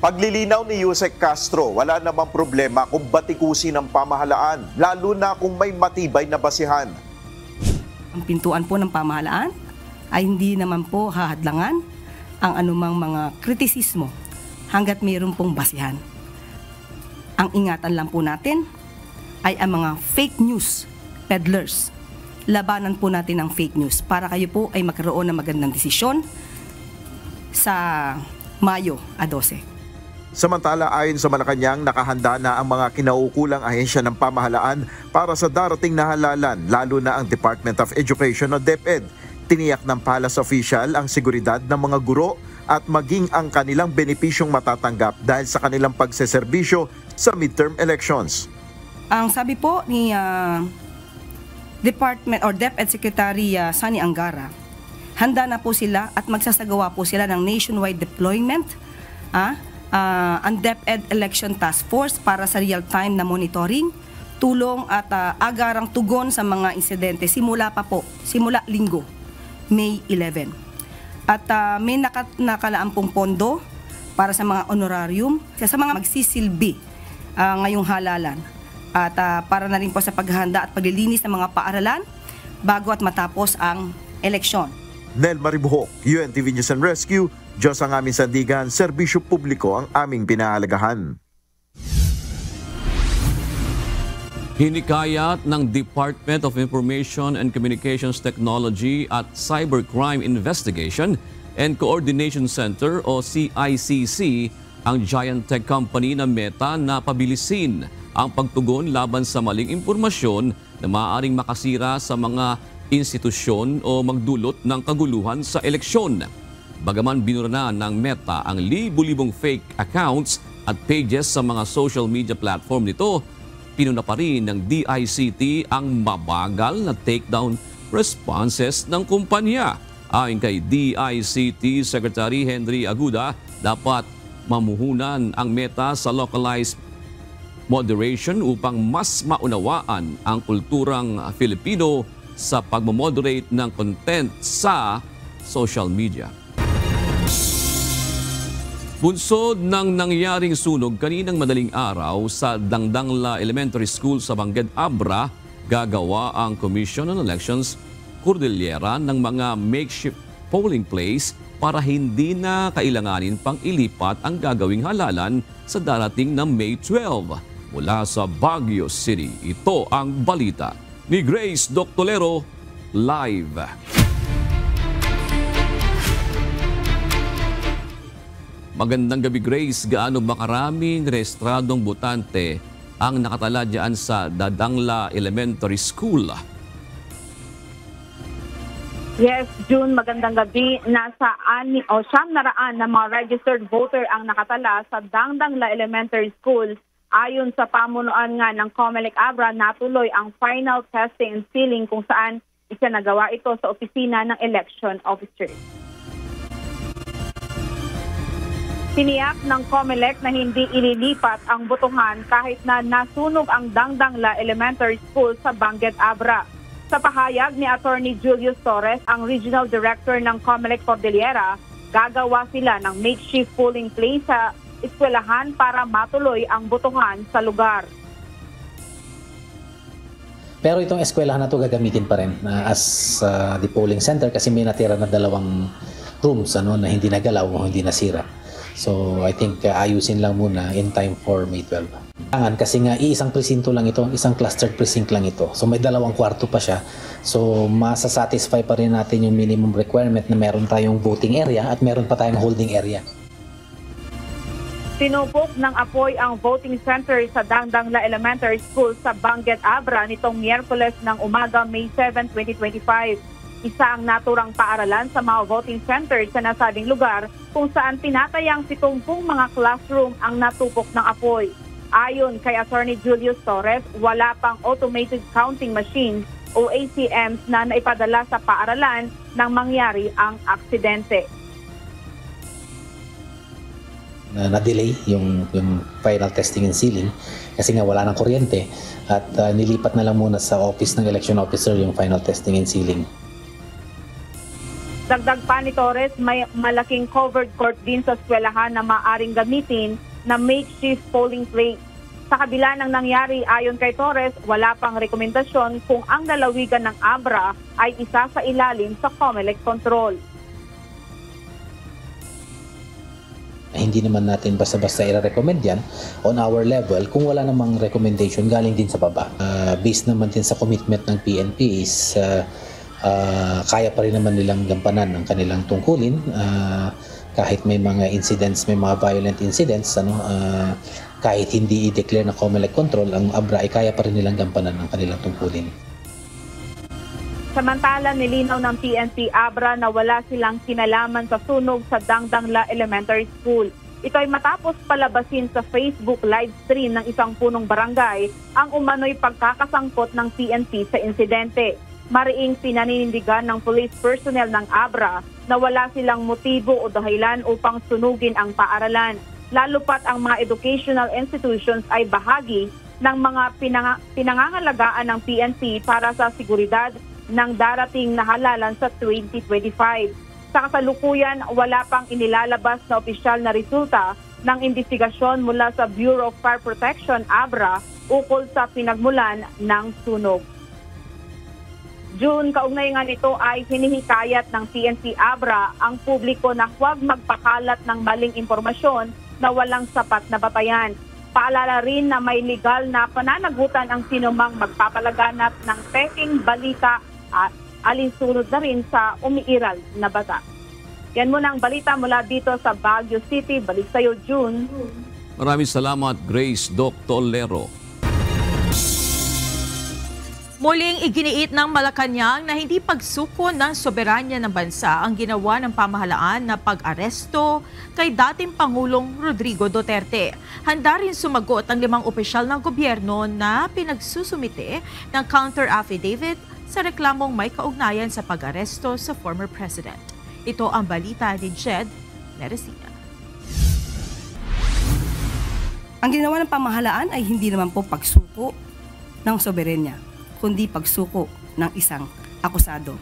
Paglilinaw ni Yusek Castro, wala namang problema kung batikusin ang pamahalaan, lalo na kung may matibay na basihan. Ang pintuan po ng pamahalaan ay hindi naman po hahadlangan ang anumang mga kritisismo hanggat mayroon pong basihan. Ang ingatan lang po natin ay ang mga fake news peddlers. Labanan po natin ang fake news para kayo po ay magkaroon ng magandang desisyon sa Mayo 12. Samantala, ayon sa Malacanang, nakahanda na ang mga kinaukulang ahensya ng pamahalaan para sa darating na halalan, lalo na ang Department of Education o DepEd. Tiniyak ng Palace official ang seguridad ng mga guro at maging ang kanilang benepisyong matatanggap dahil sa kanilang pagseserbisyo sa midterm elections. Ang sabi po ni Department or DepEd Secretary Sani Angara, handa na po sila at magsasagawa po sila ng nationwide deployment ang DepEd Election Task Force para sa real-time na monitoring, tulong at agarang tugon sa mga insidente simula linggo, May 11. At may nakalaan pong pondo para sa mga honorarium, sa mga magsisilbi ngayong halalan. At para na rin po sa paghahanda at paglilinis ng mga paaralan bago at matapos ang eleksyon. Nel Maribuhok, UNTV News and Rescue. Diyos ang aming sandigan, serbisyo publiko ang aming pinahalagahan. Hinikayat ng Department of Information and Communications Technology at Cybercrime Investigation and Coordination Center o CICC ang giant tech company na Meta na pabilisin ang pagtugon laban sa maling impormasyon na maaaring makasira sa mga institusyon o magdulot ng kaguluhan sa eleksyon. Bagaman binura na ng Meta ang libu-libong fake accounts at pages sa mga social media platform nito, pinuna pa rin ng DICT ang mabagal na takedown responses ng kumpanya. Ayon kay DICT Secretary Henry Aguda, dapat mamuhunan ang Meta sa localized moderation upang mas maunawaan ang kulturang Filipino sa pagmamoderate ng content sa social media. Bunsod ng nangyaring sunog kaninang madaling araw sa Dangdangla Elementary School sa Bangged Abra, gagawa ang Commission on Elections Cordillera ng mga makeshift polling place para hindi na kailanganin pang ilipat ang gagawing halalan sa darating na May 12. Mula sa Baguio City, ito ang balita ni Grace Doctolero live. Magandang gabi, Grace. Gaano ba karaming rehistradong botante ang nakatala dyan sa Dadangla Elementary School. Yes, June, magandang gabi. Nasa 900 na mga registered voter ang nakatala sa Dadangla Elementary School. Ayon sa pamunuan nga ng COMELEC Abra, natuloy ang final testing and sealing kung saan isinagawa ito sa opisina ng election officer. Tiniyak ng COMELEC na hindi ililipat ang botohan kahit na nasunog ang Dadangla Elementary School sa Benguet, Abra. Sa pahayag ni Attorney Julius Torres, ang Regional Director ng COMELEC Cordillera, gagawa sila ng makeshift polling place sa eskwelahan para matuloy ang botohan sa lugar. Pero itong eskwelahan na ito gagamitin pa rin as the polling center kasi may natira na 2 rooms na hindi nagalaw o hindi nasira. So I think ayusin lang muna in time for May 12. Kasi nga iisang presinto lang ito, isang clustered precinct lang ito. So may 2 kwarto pa siya. So masasatisfy pa rin natin yung minimum requirement na meron tayong voting area at meron pa tayong holding area. Tinupok ng apoy ang voting center sa Dadangla Elementary School sa Benguet, Abra nitong Miyerkules ng umaga, May 7, 2025. Isa ang naturang paaralan sa mga voting centers sa nasabing lugar kung saan tinatayang 70 mga classroom ang natupok ng apoy. Ayon kay Attorney Julius Torres, wala pang automated counting machines o ACMs na naipadala sa paaralan nang mangyari ang aksidente. Na-delay yung final testing and sealing kasi nga wala ng kuryente at nilipat na lang muna sa office ng election officer yung final testing and sealing. Dagdag pa ni Torres, may malaking covered court din sa eskwelahan na maaring gamitin na makeshift polling place. Sa kabila ng nangyari, ayon kay Torres, wala pang rekomendasyon kung ang lalawigan ng Abra ay isa sa ilalim sa COMELEC control. Hindi naman natin basta-basta i-recommend yan on our level kung wala namang recommendation galing din sa baba. Based naman din sa commitment ng PNP is kaya pa rin naman nilang gampanan ang kanilang tungkulin kahit may mga incidents, may mga violent incidents, kahit hindi i-declare na COMELEC control, ang Abra ay kaya pa rin nilang gampanan ang kanilang tungkulin. Samantala, nilinaw ng PNP Abra na wala silang kinalaman sa sunog sa Dadangla Elementary School. Ito ay matapos palabasin sa Facebook live stream ng isang punong barangay ang umano'y pagkakasangkot ng PNP sa insidente. Mariing pinaninindigan ng police personnel ng Abra na wala silang motibo o dahilan upang sunugin ang paaralan. Lalo pat ang mga educational institutions ay bahagi ng mga pinangangalagaan ng PNP para sa seguridad ng darating na halalan sa 2025. Sa kasalukuyan, wala pang inilalabas na opisyal na resulta ng investigasyon mula sa Bureau of Fire Protection, Abra, ukol sa pinagmulan ng sunog. June, kaugnay nga nito ay hinihikayat ng PNP Abra ang publiko na huwag magpakalat ng maling impormasyon na walang sapat na batayan. Paalala rin na may legal na pananagutan ang sinumang magpapalaganap ng peking balita at alinsunod na rin sa umiiral na bata. Yan muna ang balita mula dito sa Baguio City. Balik sa'yo, June. Maraming salamat, Grace Doc Tolero. Muling iginiit ng Malacanang na hindi pagsuko ng soberanya ng bansa ang ginawa ng pamahalaan na pag-aresto kay dating Pangulong Rodrigo Duterte. Handa rin sumagot ang 5 opisyal ng gobyerno na pinagsusumite ng counter affidavit sa reklamong may kaugnayan sa pag-aresto sa former president. Ito ang balita ni Jed Meresina. Ang ginawa ng pamahalaan ay hindi naman po pagsuko ng soberanya, kundi pagsuko ng isang akusado.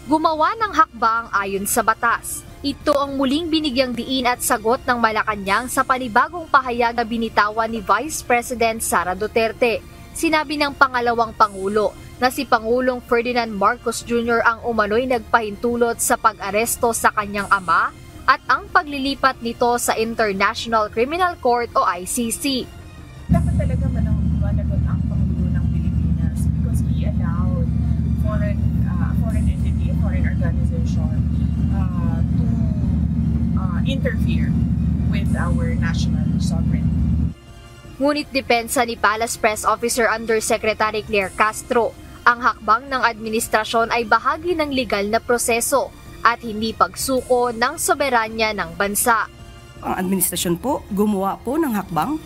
Gumawa ng hakbang ayon sa batas. Ito ang muling binigyang diin at sagot ng Malacanang sa panibagong pahayag na binitawan ni Vice President Sara Duterte. Sinabi ng pangalawang Pangulo na si Pangulong Ferdinand Marcos Jr. ang umano'y nagpahintulot sa pag-aresto sa kanyang ama at ang paglilipat nito sa International Criminal Court o ICC. Dapat talaga managot ang Pangulo ng Pilipinas because he allowed foreign entity, foreign organization to interfere with our national sovereignty. Ngunit depensa ni Palace Press Officer Undersecretary Claire Castro, ang hakbang ng administrasyon ay bahagi ng legal na proseso at hindi pagsuko ng soberanya ng bansa. Ang administrasyon po gumawa po ng hakbang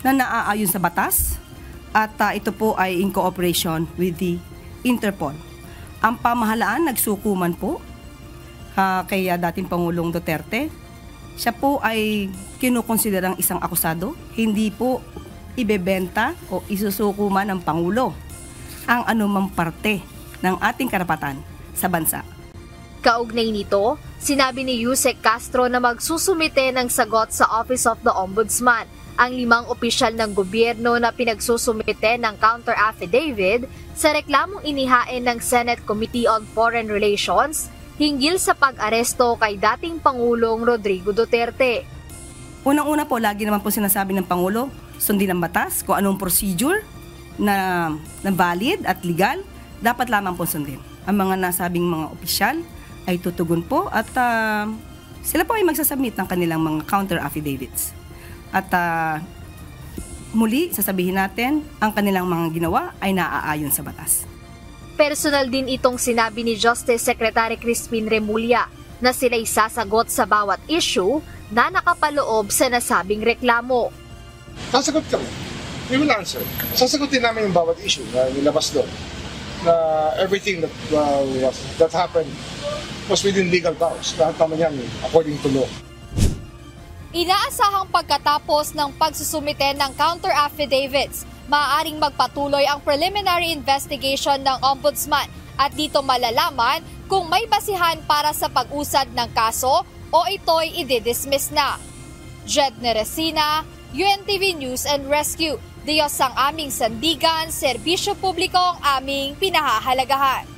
na naaayon sa batas at ito po ay in cooperation with the Interpol. Ang pamahalaan nagsukuman po kay dating Pangulong Duterte. Siya po ay kinukonsiderang isang akusado, hindi po ibebenta o isusukuman ng Pangulo ang anumang parte ng ating karapatan sa bansa. Kaugnay nito, sinabi ni Yusek Castro na magsusumite ng sagot sa Office of the Ombudsman ang 5 opisyal ng gobyerno na pinagsusumite ng counter-affidavit sa reklamong inihain ng Senate Committee on Foreign Relations hinggil sa pag-aresto kay dating Pangulong Rodrigo Duterte. Unang-una po, lagi naman po sinasabi ng Pangulo, sundin ang batas, kung anong procedure na valid at legal, dapat lamang po sundin. Ang mga nasabing mga opisyal ay tutugon po at sila po ay magsasubmit ng kanilang mga counter-affidavits. At muli, sasabihin natin, ang kanilang mga ginawa ay naaayon sa batas. Personal din itong sinabi ni Justice Secretary Crispin Remulla na sila'y sasagot sa bawat issue na nakapaloob sa nasabing reklamo. Sasagot kami. We will answer. Sasagutin namin yung bawat issue na nilabas doon. Na everything that happened was within legal bounds. Lahat naman yan according to law. Inaasahang pagkatapos ng pagsusumite ng counter-affidavits, maaaring magpatuloy ang preliminary investigation ng Ombudsman at dito malalaman kung may basihan para sa pag-usad ng kaso o ito'y i-dismiss na. Jed Neresina, UNTV News and Rescue. Diyos ang aming sandigan, serbisyo publiko ang aming pinahahalagahan.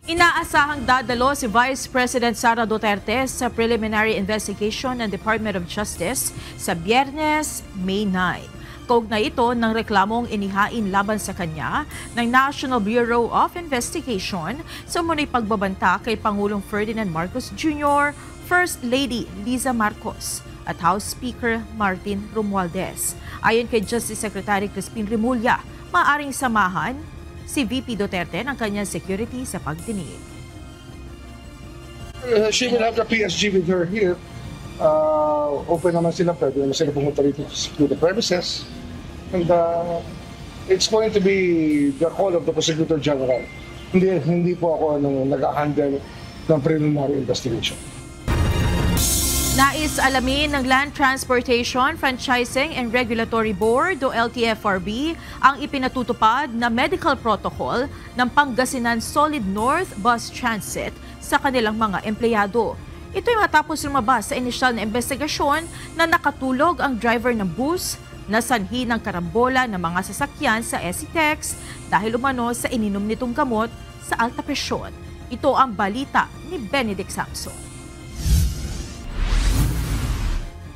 Inaasahang dadalo si Vice President Sara Duterte sa preliminary investigation ng Department of Justice sa Biyernes, May 9. Kaugnay ito ng reklamong inihain laban sa kanya ng National Bureau of Investigation sa umunoy pagbabanta kay Pangulong Ferdinand Marcos Jr., First Lady Liza Marcos at House Speaker Martin Romualdez. Ayon kay Justice Secretary Crispin Remulla, maaaring samahan si VP Duterte ng kanyang security sa pagdinig. She will have the PSG with her here. Open naman sila, pwede naman sila pumunta rito to the premises. And it's going to be the call of the Prosecutor General. Hindi po ako nag-handle ng preliminary investigation. Nais alamin ng Land Transportation, Franchising and Regulatory Board o LTFRB ang ipinatutupad na medical protocol ng Pangasinan Solid North Bus Transit sa kanilang mga empleyado. Ito'y matapos lumabas sa inisyal na investigasyon na nakatulog ang driver ng bus na sanhi ng karambola ng mga sasakyan sa SCTEX dahil umano sa ininom nitong gamot sa alta presyon. Ito ang balita ni Benedict Samson.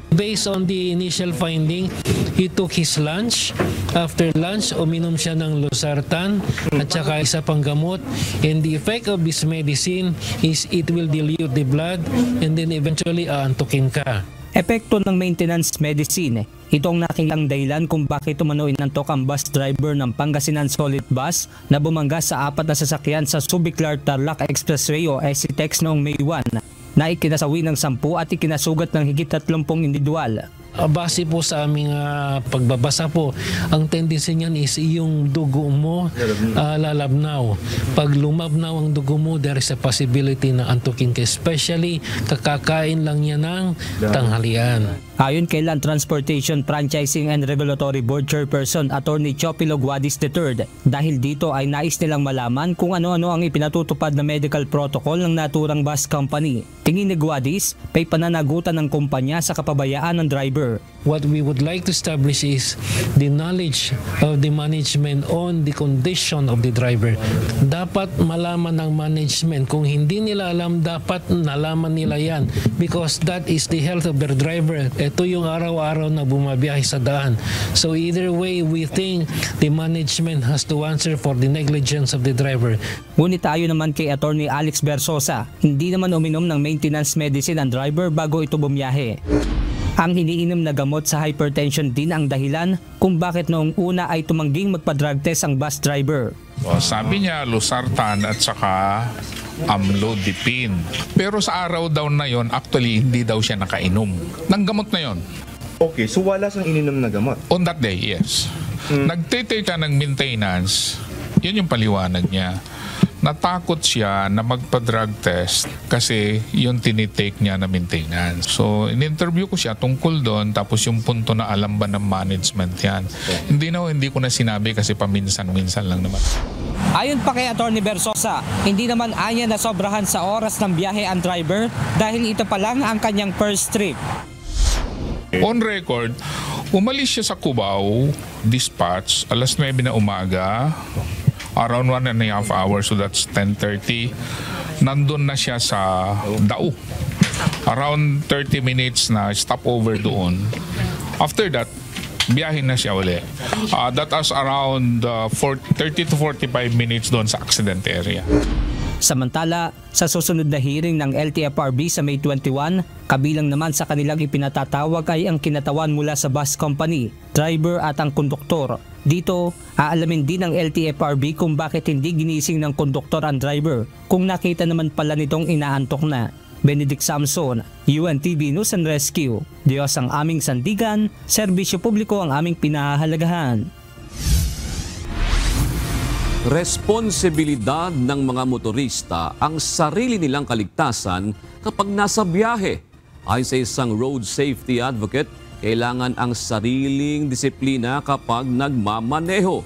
Based on the initial finding, he took his lunch. After lunch, uminom siya ng losartan at saka isa pang gamot. And the effect of this medicine is it will dilute the blood and then eventually aantukin ka. Epekto ng maintenance medicine. Itong nakilang dahilan kung bakit umano inantok ang bus driver ng Pangasinan Solid Bus na bumangga sa 4 na sasakyan sa Subic-Tarlac Expressway o SCTEX noong May 1. Na ikinasawi ng 10 at ikinasugat ng higit 30 individual. Base po sa aming pagbabasa po, ang tendency niyan is yung dugo mo lalabnaw. Pag lumabnaw ang dugo mo, there is a possibility na antukin ka. Especially, kakakain lang niya ng tanghalian. Ayon kay Land Transportation, Franchising and Regulatory Board Chairperson Attorney Chopilo Guadis III, dahil dito ay nais nilang malaman kung ano-ano ang ipinatutupad na medical protocol ng naturang bus company. Tingin ni Guadis, may pananagutan ng kumpanya sa kapabayaan ng driver. What we would like to establish is the knowledge of the management on the condition of the driver. Dapat malaman ng management. Kung hindi nila alam, dapat nalaman nila yan. Because that is the health of their driver. Ito yung araw-araw na bumabiyahe sa daan. So either way, we think the management has to answer for the negligence of the driver. Ngunit ayon naman kay Attorney Alex Bersosa, hindi naman uminom ng maintenance medicine ang driver bago ito bumiyahe. Ang iniinom na gamot sa hypertension din ang dahilan kung bakit noong una ay tumangging magpa-drug test ang bus driver. Sabi niya losartan at saka amlodipine. Pero sa araw daw na yon, actually hindi daw siya nakainom ng gamot na yon. Okay, so wala siyang ininom na gamot? On that day, yes. Nagtitake ka ng maintenance, yun yung paliwanag niya. Natakot siya na magpa-drug test kasi yung tinitake niya na maintenance. So, in-interview ko siya tungkol doon, tapos yung punto na alam ba ng management yan. Hindi ko na sinabi kasi paminsan-minsan lang naman. Ayon pa kay Atty. Bersosa, hindi naman anya na sobrahan sa oras ng biyahe ang driver dahil ito pa lang ang kanyang first trip. On record, umalis siya sa Cubao, dispatch, alas 9 na umaga, around 1.5 hours, so that's 10:30. Nandun na siya sa Dao. Around 30 minutes na stopover doon. After that, biyahin na siya uli. That was around 30 to 45 minutes doon sa accident area. Samantala, sa susunod na hearing ng LTFRB sa May 21, kabilang naman sa kanilang ipinatatawag ay ang kinatawan mula sa bus company, driver at ang konduktor. Dito, aalamin din ng LTFRB kung bakit hindi ginising ng konduktor ang driver kung nakita naman pala nitong inaantok na. Benedict Samson, UNTV News and Rescue. Diyos ang aming sandigan, serbisyo publiko ang aming pinahahalagahan. Responsibilidad ng mga motorista ang sarili nilang kaligtasan kapag nasa biyahe. Ayon sa isang road safety advocate, kailangan ang sariling disiplina kapag nagmamaneho.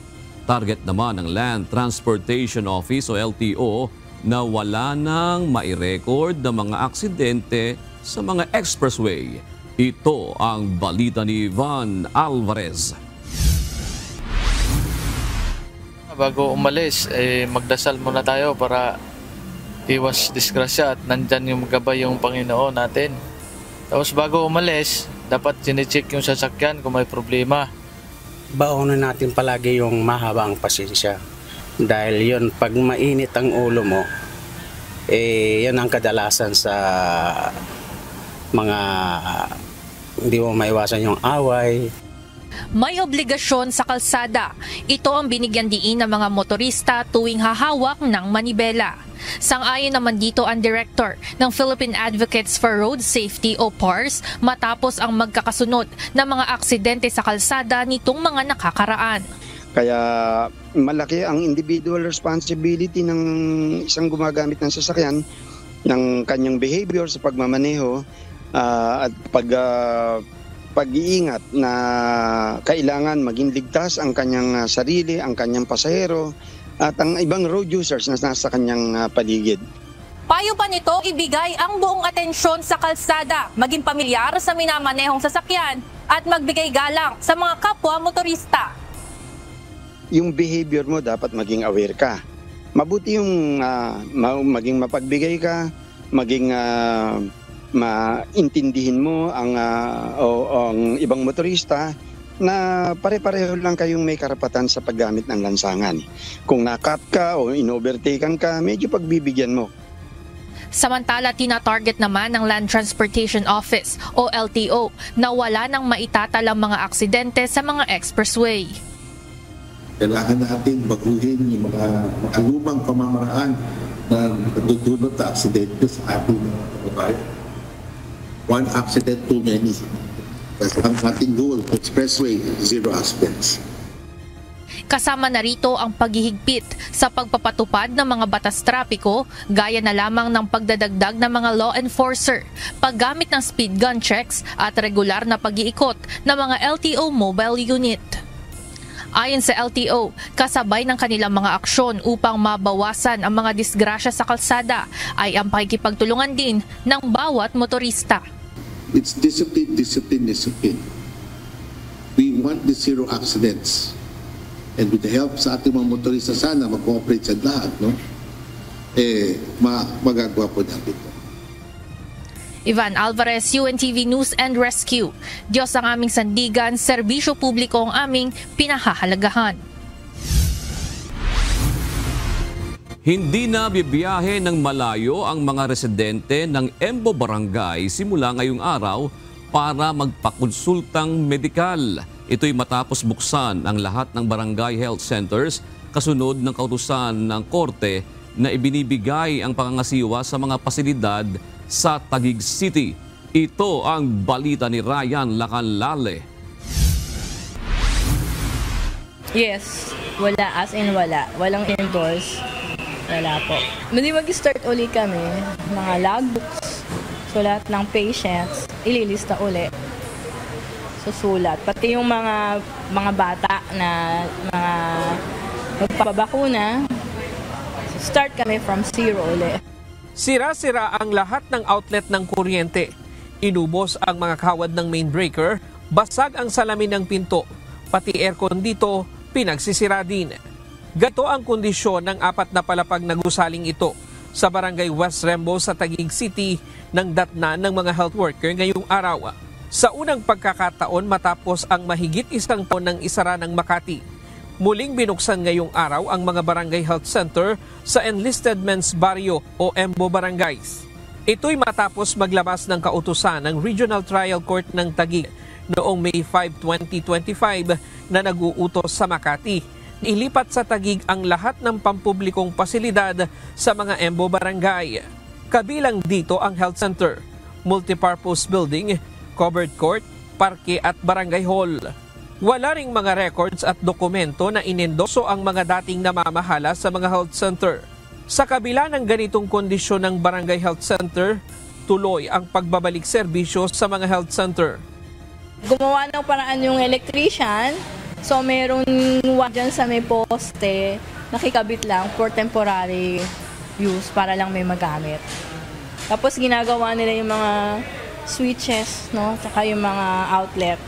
Target naman ng Land Transportation Office o LTO na wala nang mairecord ng mga aksidente sa mga expressway. Ito ang balita ni Ivan Alvarez. Bago umalis, magdasal muna tayo para iwas disgrasya at nandyan yung gabay yung Panginoon natin. Tapos bago umalis, dapat sinicheck yung sasakyan kung may problema. Baonan natin palagi yung mahaba ang pasensya. Dahil yun, pag mainit ang ulo mo, yan ang kadalasan sa mga hindi mo maiwasan yung away. May obligasyon sa kalsada. Ito ang binigyan diin ng mga motorista tuwing hahawak ng manibela. Sang-ayon naman dito ang director ng Philippine Advocates for Road Safety o PARS matapos ang magkakasunod na mga aksidente sa kalsada nitong mga nakakaraan. Kaya malaki ang individual responsibility ng isang gumagamit ng sasakyan ng kanyang behavior sa pagmamaneho at pag-iingat na kailangan maging ligtas ang kanyang sarili, ang kanyang pasahero at ang ibang road users na nasa kanyang paligid. Payo pa nito, ibigay ang buong atensyon sa kalsada, maging pamilyar sa minamanehong sasakyan at magbigay galang sa mga kapwa motorista. Yung behavior mo dapat maging aware ka. Mabuti yung maging mapagbigay ka, maging maintindihin mo ang ibang motorista na pare-pareho lang kayong may karapatan sa paggamit ng lansangan. Kung nakat ka o in-overtaken ka, medyo pagbibigyan mo. Samantala, tina-target naman ng Land Transportation Office o LTO na wala nang maitatalang mga aksidente sa mga expressway. Kailangan natin baguhin yung mga lumang pamamaraan na nagdudulot na aksidente sa ating mga one accident too many. Kasi ang ating goal, expressway, zero accidents. Kasama na rito ang paghihigpit sa pagpapatupad ng mga batas trapiko, gaya na lamang ng pagdadagdag ng mga law enforcer, paggamit ng speed gun checks at regular na pag-iikot ng mga LTO mobile unit. Ayon sa LTO, kasabay ng kanilang mga aksyon upang mabawasan ang mga disgrasya sa kalsada ay ang pakikipagtulungan din ng bawat motorista. It's discipline, discipline, discipline. We want the zero accidents. And with the help sa ating mga motorista, sana mag-cooperate sa lahat, no? Magagawa po natin ito. Ivan Alvarez, UNTV News and Rescue. Diyos ang aming sandigan, serbisyo publiko ang aming pinahahalagahan. Hindi na bibiyahe ng malayo ang mga residente ng Embo Barangay simula ngayong araw para magpakonsultang medikal. Ito'y matapos buksan ang lahat ng barangay health centers kasunod ng kautusan ng korte na ibinibigay ang pangangasiwa sa mga pasilidad sa Taguig City. Ito ang balita ni Ryan Lacanlale. Yes, wala, as in wala. Walang endorse. Wala po. Hindi mag-start uli kami, mga logbooks. So lahat ng patients, ililista uli. Susulat. Pati yung mga bata na mga magpapabakuna, start kami from zero uli. Sira-sira ang lahat ng outlet ng kuryente. Inubos ang mga kawad ng main breaker, basag ang salamin ng pinto, pati aircon dito pinagsisira din. Gato ang kondisyon ng 4 na palapag na gusaling ito sa barangay West Rembo sa Taguig City ng datna ng mga health worker ngayong araw. Sa unang pagkakataon matapos ang mahigit 1 taon ng isara ng Makati, muling binuksan ngayong araw ang mga barangay health center sa Enlisted Men's Barrio o EMBO Barangays. Ito'y matapos maglabas ng kautusan ng Regional Trial Court ng Taguig noong May 5, 2025 na nag-uutos sa Makati. Ilipat sa Taguig ang lahat ng pampublikong pasilidad sa mga EMBO Barangay. Kabilang dito ang health center, multipurpose building, covered court, parke at barangay hall. Wala ring mga records at dokumento na inendoso ang mga dating namamahala sa mga health center. Sa kabila ng ganitong kondisyon ng barangay health center, tuloy ang pagbabalik serbisyo sa mga health center. Gumawa ng paraan yung electrician, so mayroong dyan sa may poste, nakikabit lang for temporary use para lang may magamit. Tapos ginagawa nila yung mga switches, no, tsaka yung mga outlet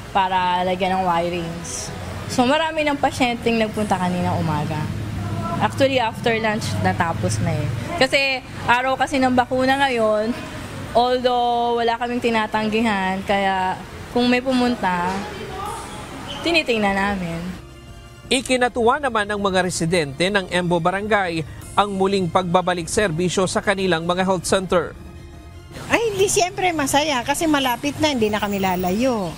para lagyan ng wirings. So marami ng pasyenteng nagpunta kaninang umaga. Actually, after lunch, natapos na eh. Kasi araw kasi ng bakuna ngayon, although wala kaming tinatanggihan, kaya kung may pumunta, tinitingnan namin. Ikinatuwa naman ng mga residente ng EMBO Barangay ang muling pagbabalik serbisyo sa kanilang mga health center. Ay, di siyempre masaya kasi malapit na, hindi na kami lalayo.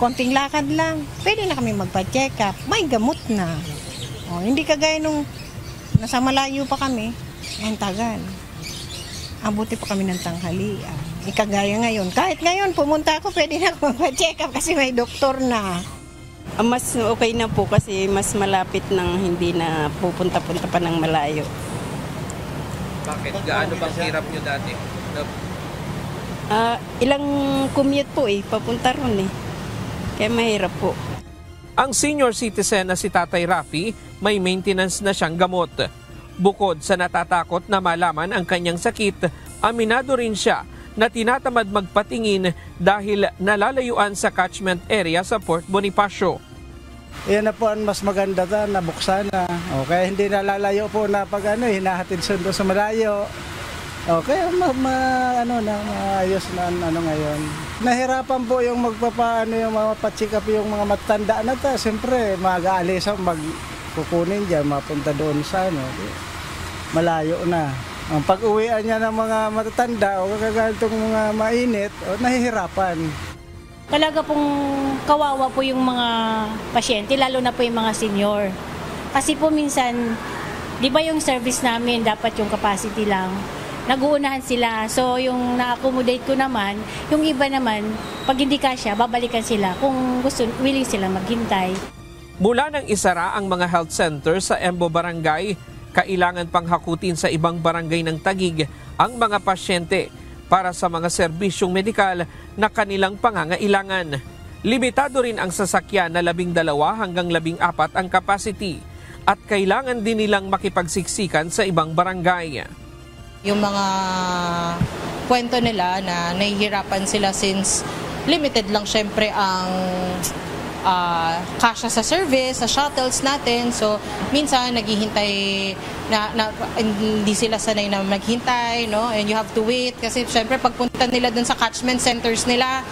Konting lakad lang, pwede na kami magpa-check up, may gamot na. O, hindi kagaya nung nasa malayo pa kami, ang tagal. Abuti pa kami ng tanghalian. Ikagaya ngayon. Kahit ngayon, pumunta ako, pwede na ako magpa-check up kasi may doktor na. Mas okay na po kasi mas malapit nang hindi na pupunta-punta pa ng malayo. Bakit? Gaano bang hirap nyo dati? Ilang commute po papunta ron Kaya mahirap po. Ang senior citizen na si Tatay Rafi, may maintenance na siyang gamot. Bukod sa natatakot na malaman ang kanyang sakit, aminado rin siya na tinatamad magpatingin dahil nalalayuan sa catchment area sa Port Bonifacio. Yan na po ang mas maganda na buksan na. Okay, hindi nalalayo po na pag hinahatid sundo sa malayo. Okay, maayos na ngayon. Nahirapan po yung yung mapacheck up yung mga matanda na ta. Siyempre, mag-aalis ang magkukunin dyan, mapunta doon sa malayo na. Ang pag-uwian niya ng mga matatanda o kagantong mga mainit, nahihirapan. Talaga pong kawawa po yung mga pasyente, lalo na po yung mga senior. Kasi po minsan, di ba yung service namin, dapat yung capacity lang. Nag-uunahan sila. So yung na-accommodate ko naman, yung iba naman, pag hindi kasya, babalikan sila kung gusto, willing sila maghintay. Mula nang isara ang mga health center sa EMBO Barangay, kailangan pang hakutin sa ibang barangay ng Taguig ang mga pasyente para sa mga serbisyong medikal na kanilang pangangailangan. Limitado rin ang sasakyan na 12 hanggang 14 ang capacity at kailangan din nilang makipagsiksikan sa ibang barangay. Yung mga kwento nila na nahihirapan sila since limited lang syempre ang kasya sa service, sa shuttles natin. So, minsan naghihintay hindi sila sanay na maghintay, no? And you have to wait kasi syempre pagpunta nila dun sa catchment centers nila,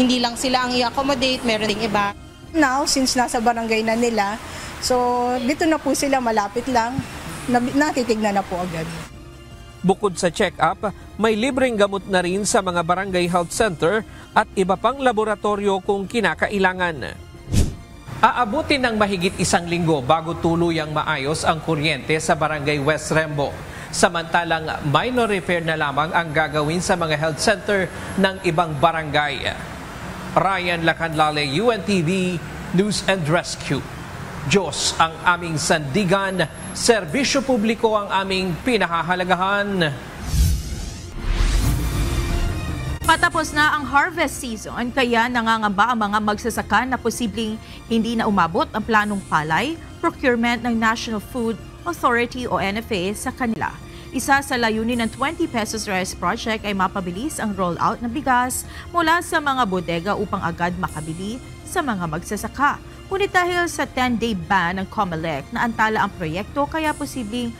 hindi lang sila ang i-accommodate, meron ding iba. Now, since nasa barangay na nila, so dito na po sila, malapit lang, natitignan na po agad. Bukod sa check-up, may libreng gamot na rin sa mga barangay health center at iba pang laboratorio kung kinakailangan. Aabutin ng mahigit 1 linggo bago tuluyang maayos ang kuryente sa Barangay West Rembo. Samantalang minor repair na lamang ang gagawin sa mga health center ng ibang barangay. Ryan Lacanlale, UNTV News and Rescue. Diyos ang aming sandigan, serbisyo publiko ang aming pinahahalagahan. Patapos na ang harvest season, kaya nangangamba ang mga magsasaka na posibleng hindi na umabot ang planong palay, procurement ng National Food Authority o NFA sa kanila. Isa sa layunin ng 20 pesos rice project ay mapabilis ang rollout ng bigas mula sa mga bodega upang agad makabili sa mga magsasaka. Ngunit dahil sa 10-day ban ng COMELEC na antala ang proyekto, kaya posibleng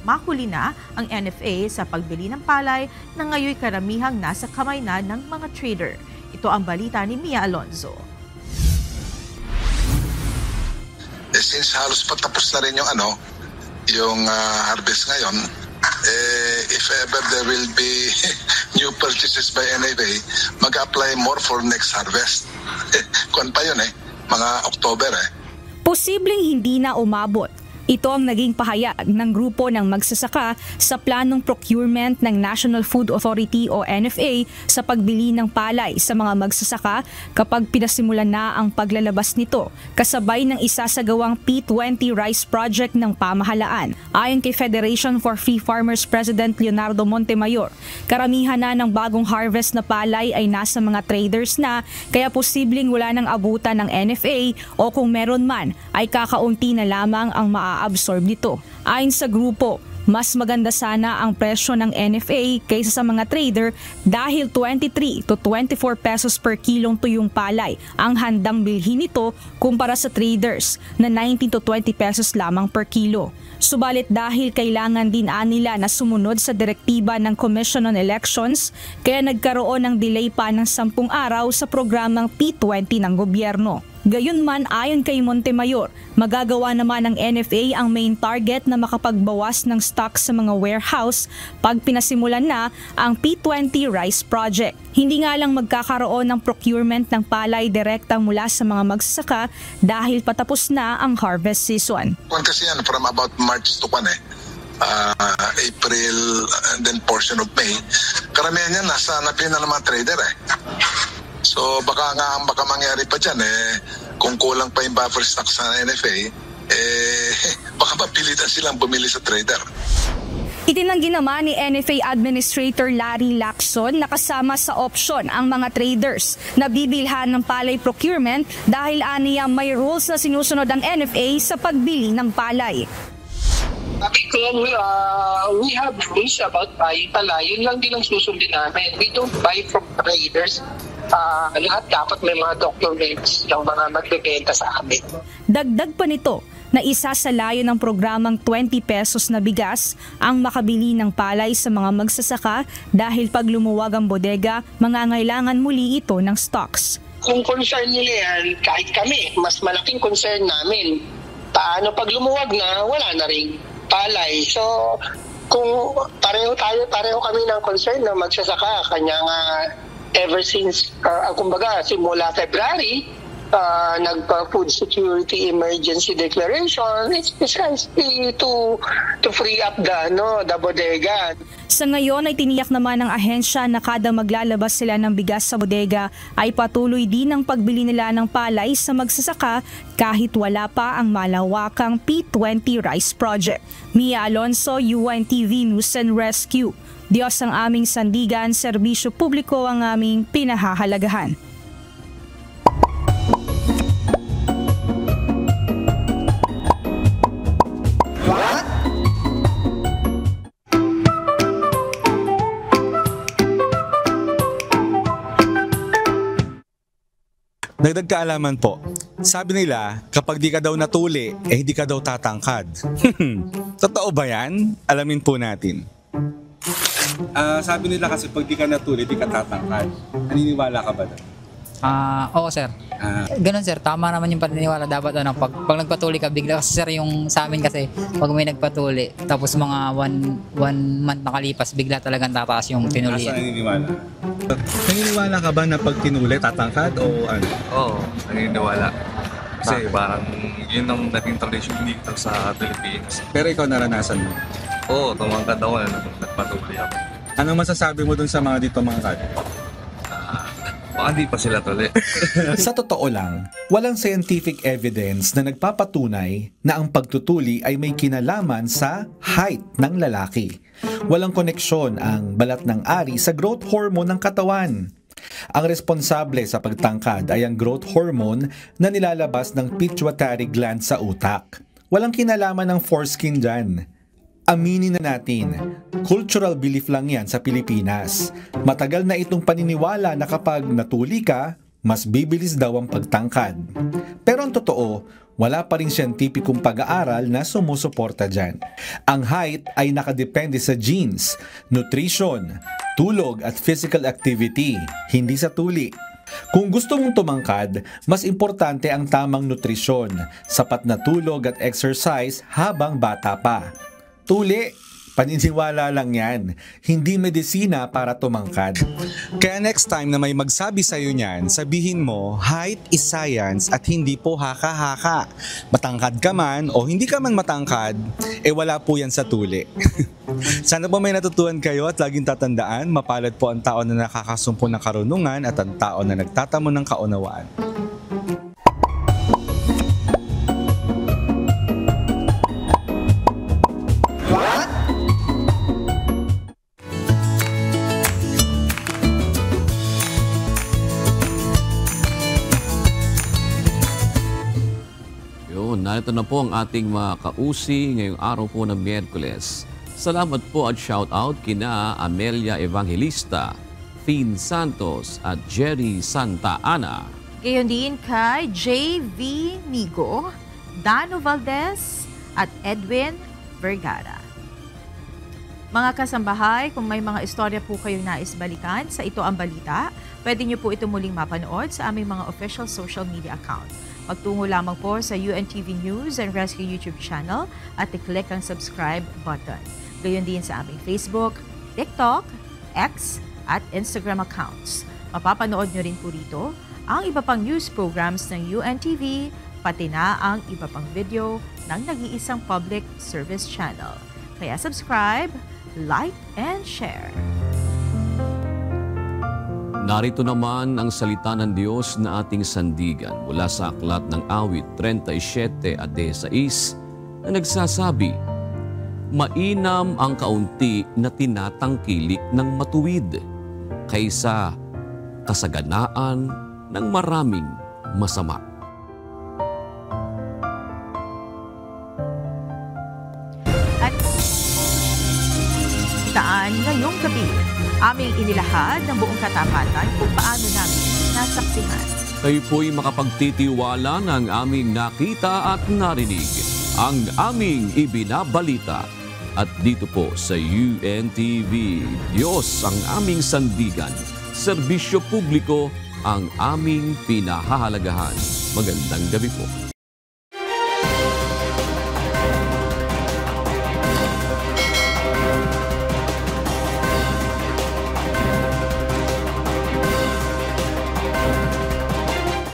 mahuli na ang NFA sa pagbili ng palay na ngayon karamihang nasa kamay na ng mga trader. Ito ang balita ni Mia Alonzo. Since halos patapos na rin yung harvest ngayon, if ever there will be new purchases by NFA, mag-apply more for next harvest. Kuwan pa yun mga October Posibleng hindi na umabot. Ito ang naging pahayag ng grupo ng magsasaka sa planong procurement ng National Food Authority o NFA sa pagbili ng palay sa mga magsasaka kapag pinasimulan na ang paglalabas nito, kasabay ng isasagawang P20 rice project ng pamahalaan. Ayon kay Federation for Free Farmers President Leonardo Montemayor, karamihan na ng bagong harvest na palay ay nasa mga traders na, kaya posibleng wala nang abutan ng NFA o kung meron man ay kakaunti na lamang ang absorb nito. Ayon sa grupo, mas maganda sana ang presyo ng NFA kaysa sa mga trader dahil 23 to 24 pesos per kilong tuyong palay ang handang bilhin nito kumpara sa traders na 19 to 20 pesos lamang per kilo. Subalit dahil kailangan din nila na sumunod sa direktiba ng Commission on Elections, kaya nagkaroon ng delay pa ng 10 araw sa programang P20 ng gobyerno. Gayunman, ayon kay Montemayor, magagawa naman ng NFA ang main target na makapagbawas ng stock sa mga warehouse pag pinasimulan na ang P20 Rice Project. Hindi nga lang magkakaroon ng procurement ng palay direkta mula sa mga magsasaka dahil patapos na ang harvest season. Kasi yan, from about March to April and then portion of May, karamihan yan nasa napin na ng mga trader So baka mangyari pa dyan kung kulang pa yung buffer stock sa NFA, baka mapilitan silang bumili sa trader. Itinanggi naman ni NFA Administrator Larry Lacson na kasama sa option ang mga traders na bibilhan ng palay procurement dahil aniya may rules na sinusunod ang NFA sa pagbili ng palay. We have rules about buying palay. Yun lang din ang susundin namin. We don't buy from traders. Lahat dapat may mga documents yung mga magbebenta sa amin. Dagdag pa nito na isa sa layo ng programang 20 pesos na bigas ang makabili ng palay sa mga magsasaka dahil pag lumuwag ang bodega, mangangailangan muli ito ng stocks. Kung concern nila yan, kahit kami, mas malaking concern namin. Paano pag lumuwag na, wala na rin palay. So, kung pareho kami ng concern na magsasaka, kanya nga ever since, kumbaga, simula February, nagpa-food security emergency declaration, it's precisely to free up the bodega. Sa ngayon ay tiniyak naman ng ahensya na kada maglalabas sila ng bigas sa bodega ay patuloy din ang pagbili nila ng palay sa magsasaka kahit wala pa ang malawakang P20 Rice Project. Mia Alonzo, UNTV News and Rescue. Diyos ang aming sandigan, serbisyo publiko ang aming pinahahalagahan. Dagdag kaalaman po, sabi nila kapag di ka daw natuli, hindi ka daw tatangkad. Totoo ba yan? Alamin po natin. Sabi nila kasi pag di ka natuli, di ka tatangkad. Naniniwala ka ba doon? Oo sir. Ganun sir, tama naman yung paniniwala dapat pag nagpatuli ka bigla kasi sir yung sa amin kasi pag may nagpatuli tapos mga one month nakalipas bigla talagang tataas yung tinulian. Naniniwala? Naniniwala ka ba na pag tinuli tatangkad o ano? Oo, naniniwala. Kasi parang yun ang naging tradition dito sa Philippines. Pero ikaw naranasan mo? Oo, tumangkad ako na nagpatuli ako. Anong masasabi mo dun sa mga dito mga kad? Baka di pa sila tuli. Sa totoo lang, walang scientific evidence na nagpapatunay na ang pagtutuli ay may kinalaman sa height ng lalaki. Walang koneksyon ang balat ng ari sa growth hormone ng katawan. Ang responsable sa pagtangkad ay ang growth hormone na nilalabas ng pituitary gland sa utak. Walang kinalaman ng foreskin dyan. Aminin na natin, cultural belief lang yan sa Pilipinas. Matagal na itong paniniwala na kapag natuli ka, mas bibilis daw ang pagtangkad. Pero ang totoo, wala pa rin siyentipikong pag-aaral na sumusuporta dyan. Ang height ay nakadepende sa genes, nutrition, tulog at physical activity, hindi sa tuli. Kung gusto mong tumangkad, mas importante ang tamang nutrisyon, sapat na tulog at exercise habang bata pa. Tuli, paniniwala lang yan, hindi medisina para tumangkad. Kaya next time na may magsabi sa'yo niyan, sabihin mo, height is science at hindi po haka-haka. Matangkad ka man o hindi ka man matangkad, wala po yan sa tuli. Sana po may natutuhan kayo at laging tatandaan, mapalad po ang tao na nakakasumpo ng karunungan at ang tao na nagtatamo ng kaunawaan. Narito na po ang ating mga kausi ngayong araw po ng Miyerkules. Salamat po at shout out kina Amelia Evangelista, Fin Santos at Jerry Santa Ana. Gayon din kay J.V. Migo, Dano Valdez at Edwin Vergara. Mga kasambahay, kung may mga istorya po kayong nais balikan sa Ito ang Balita, pwede niyo po ito muling mapanood sa aming mga official social media account. Magtungo lamang po sa UNTV News and Rescue YouTube channel at i-click ang subscribe button. Gayon din sa aming Facebook, TikTok, X at Instagram accounts. Mapapanood nyo rin po rito ang iba pang news programs ng UNTV, pati na ang iba pang video ng nag-iisang public service channel. Kaya subscribe, like, and share. Narito naman ang salita ng Diyos na ating sandigan mula sa Aklat ng Awit 37 at 16 na nagsasabi, mainam ang kaunti na tinatangkilik ng matuwid kaysa kasaganaan ng maraming masama. At taan ngayong gabi, aming inilahad ng buong katapatan kung paano namin nasaksihan. Kayo po'y makapagtitiwala ng aming nakita at narinig, ang aming ibinabalita. At dito po sa UNTV, Diyos ang aming sandigan, serbisyo publiko ang aming pinahahalagahan. Magandang gabi po.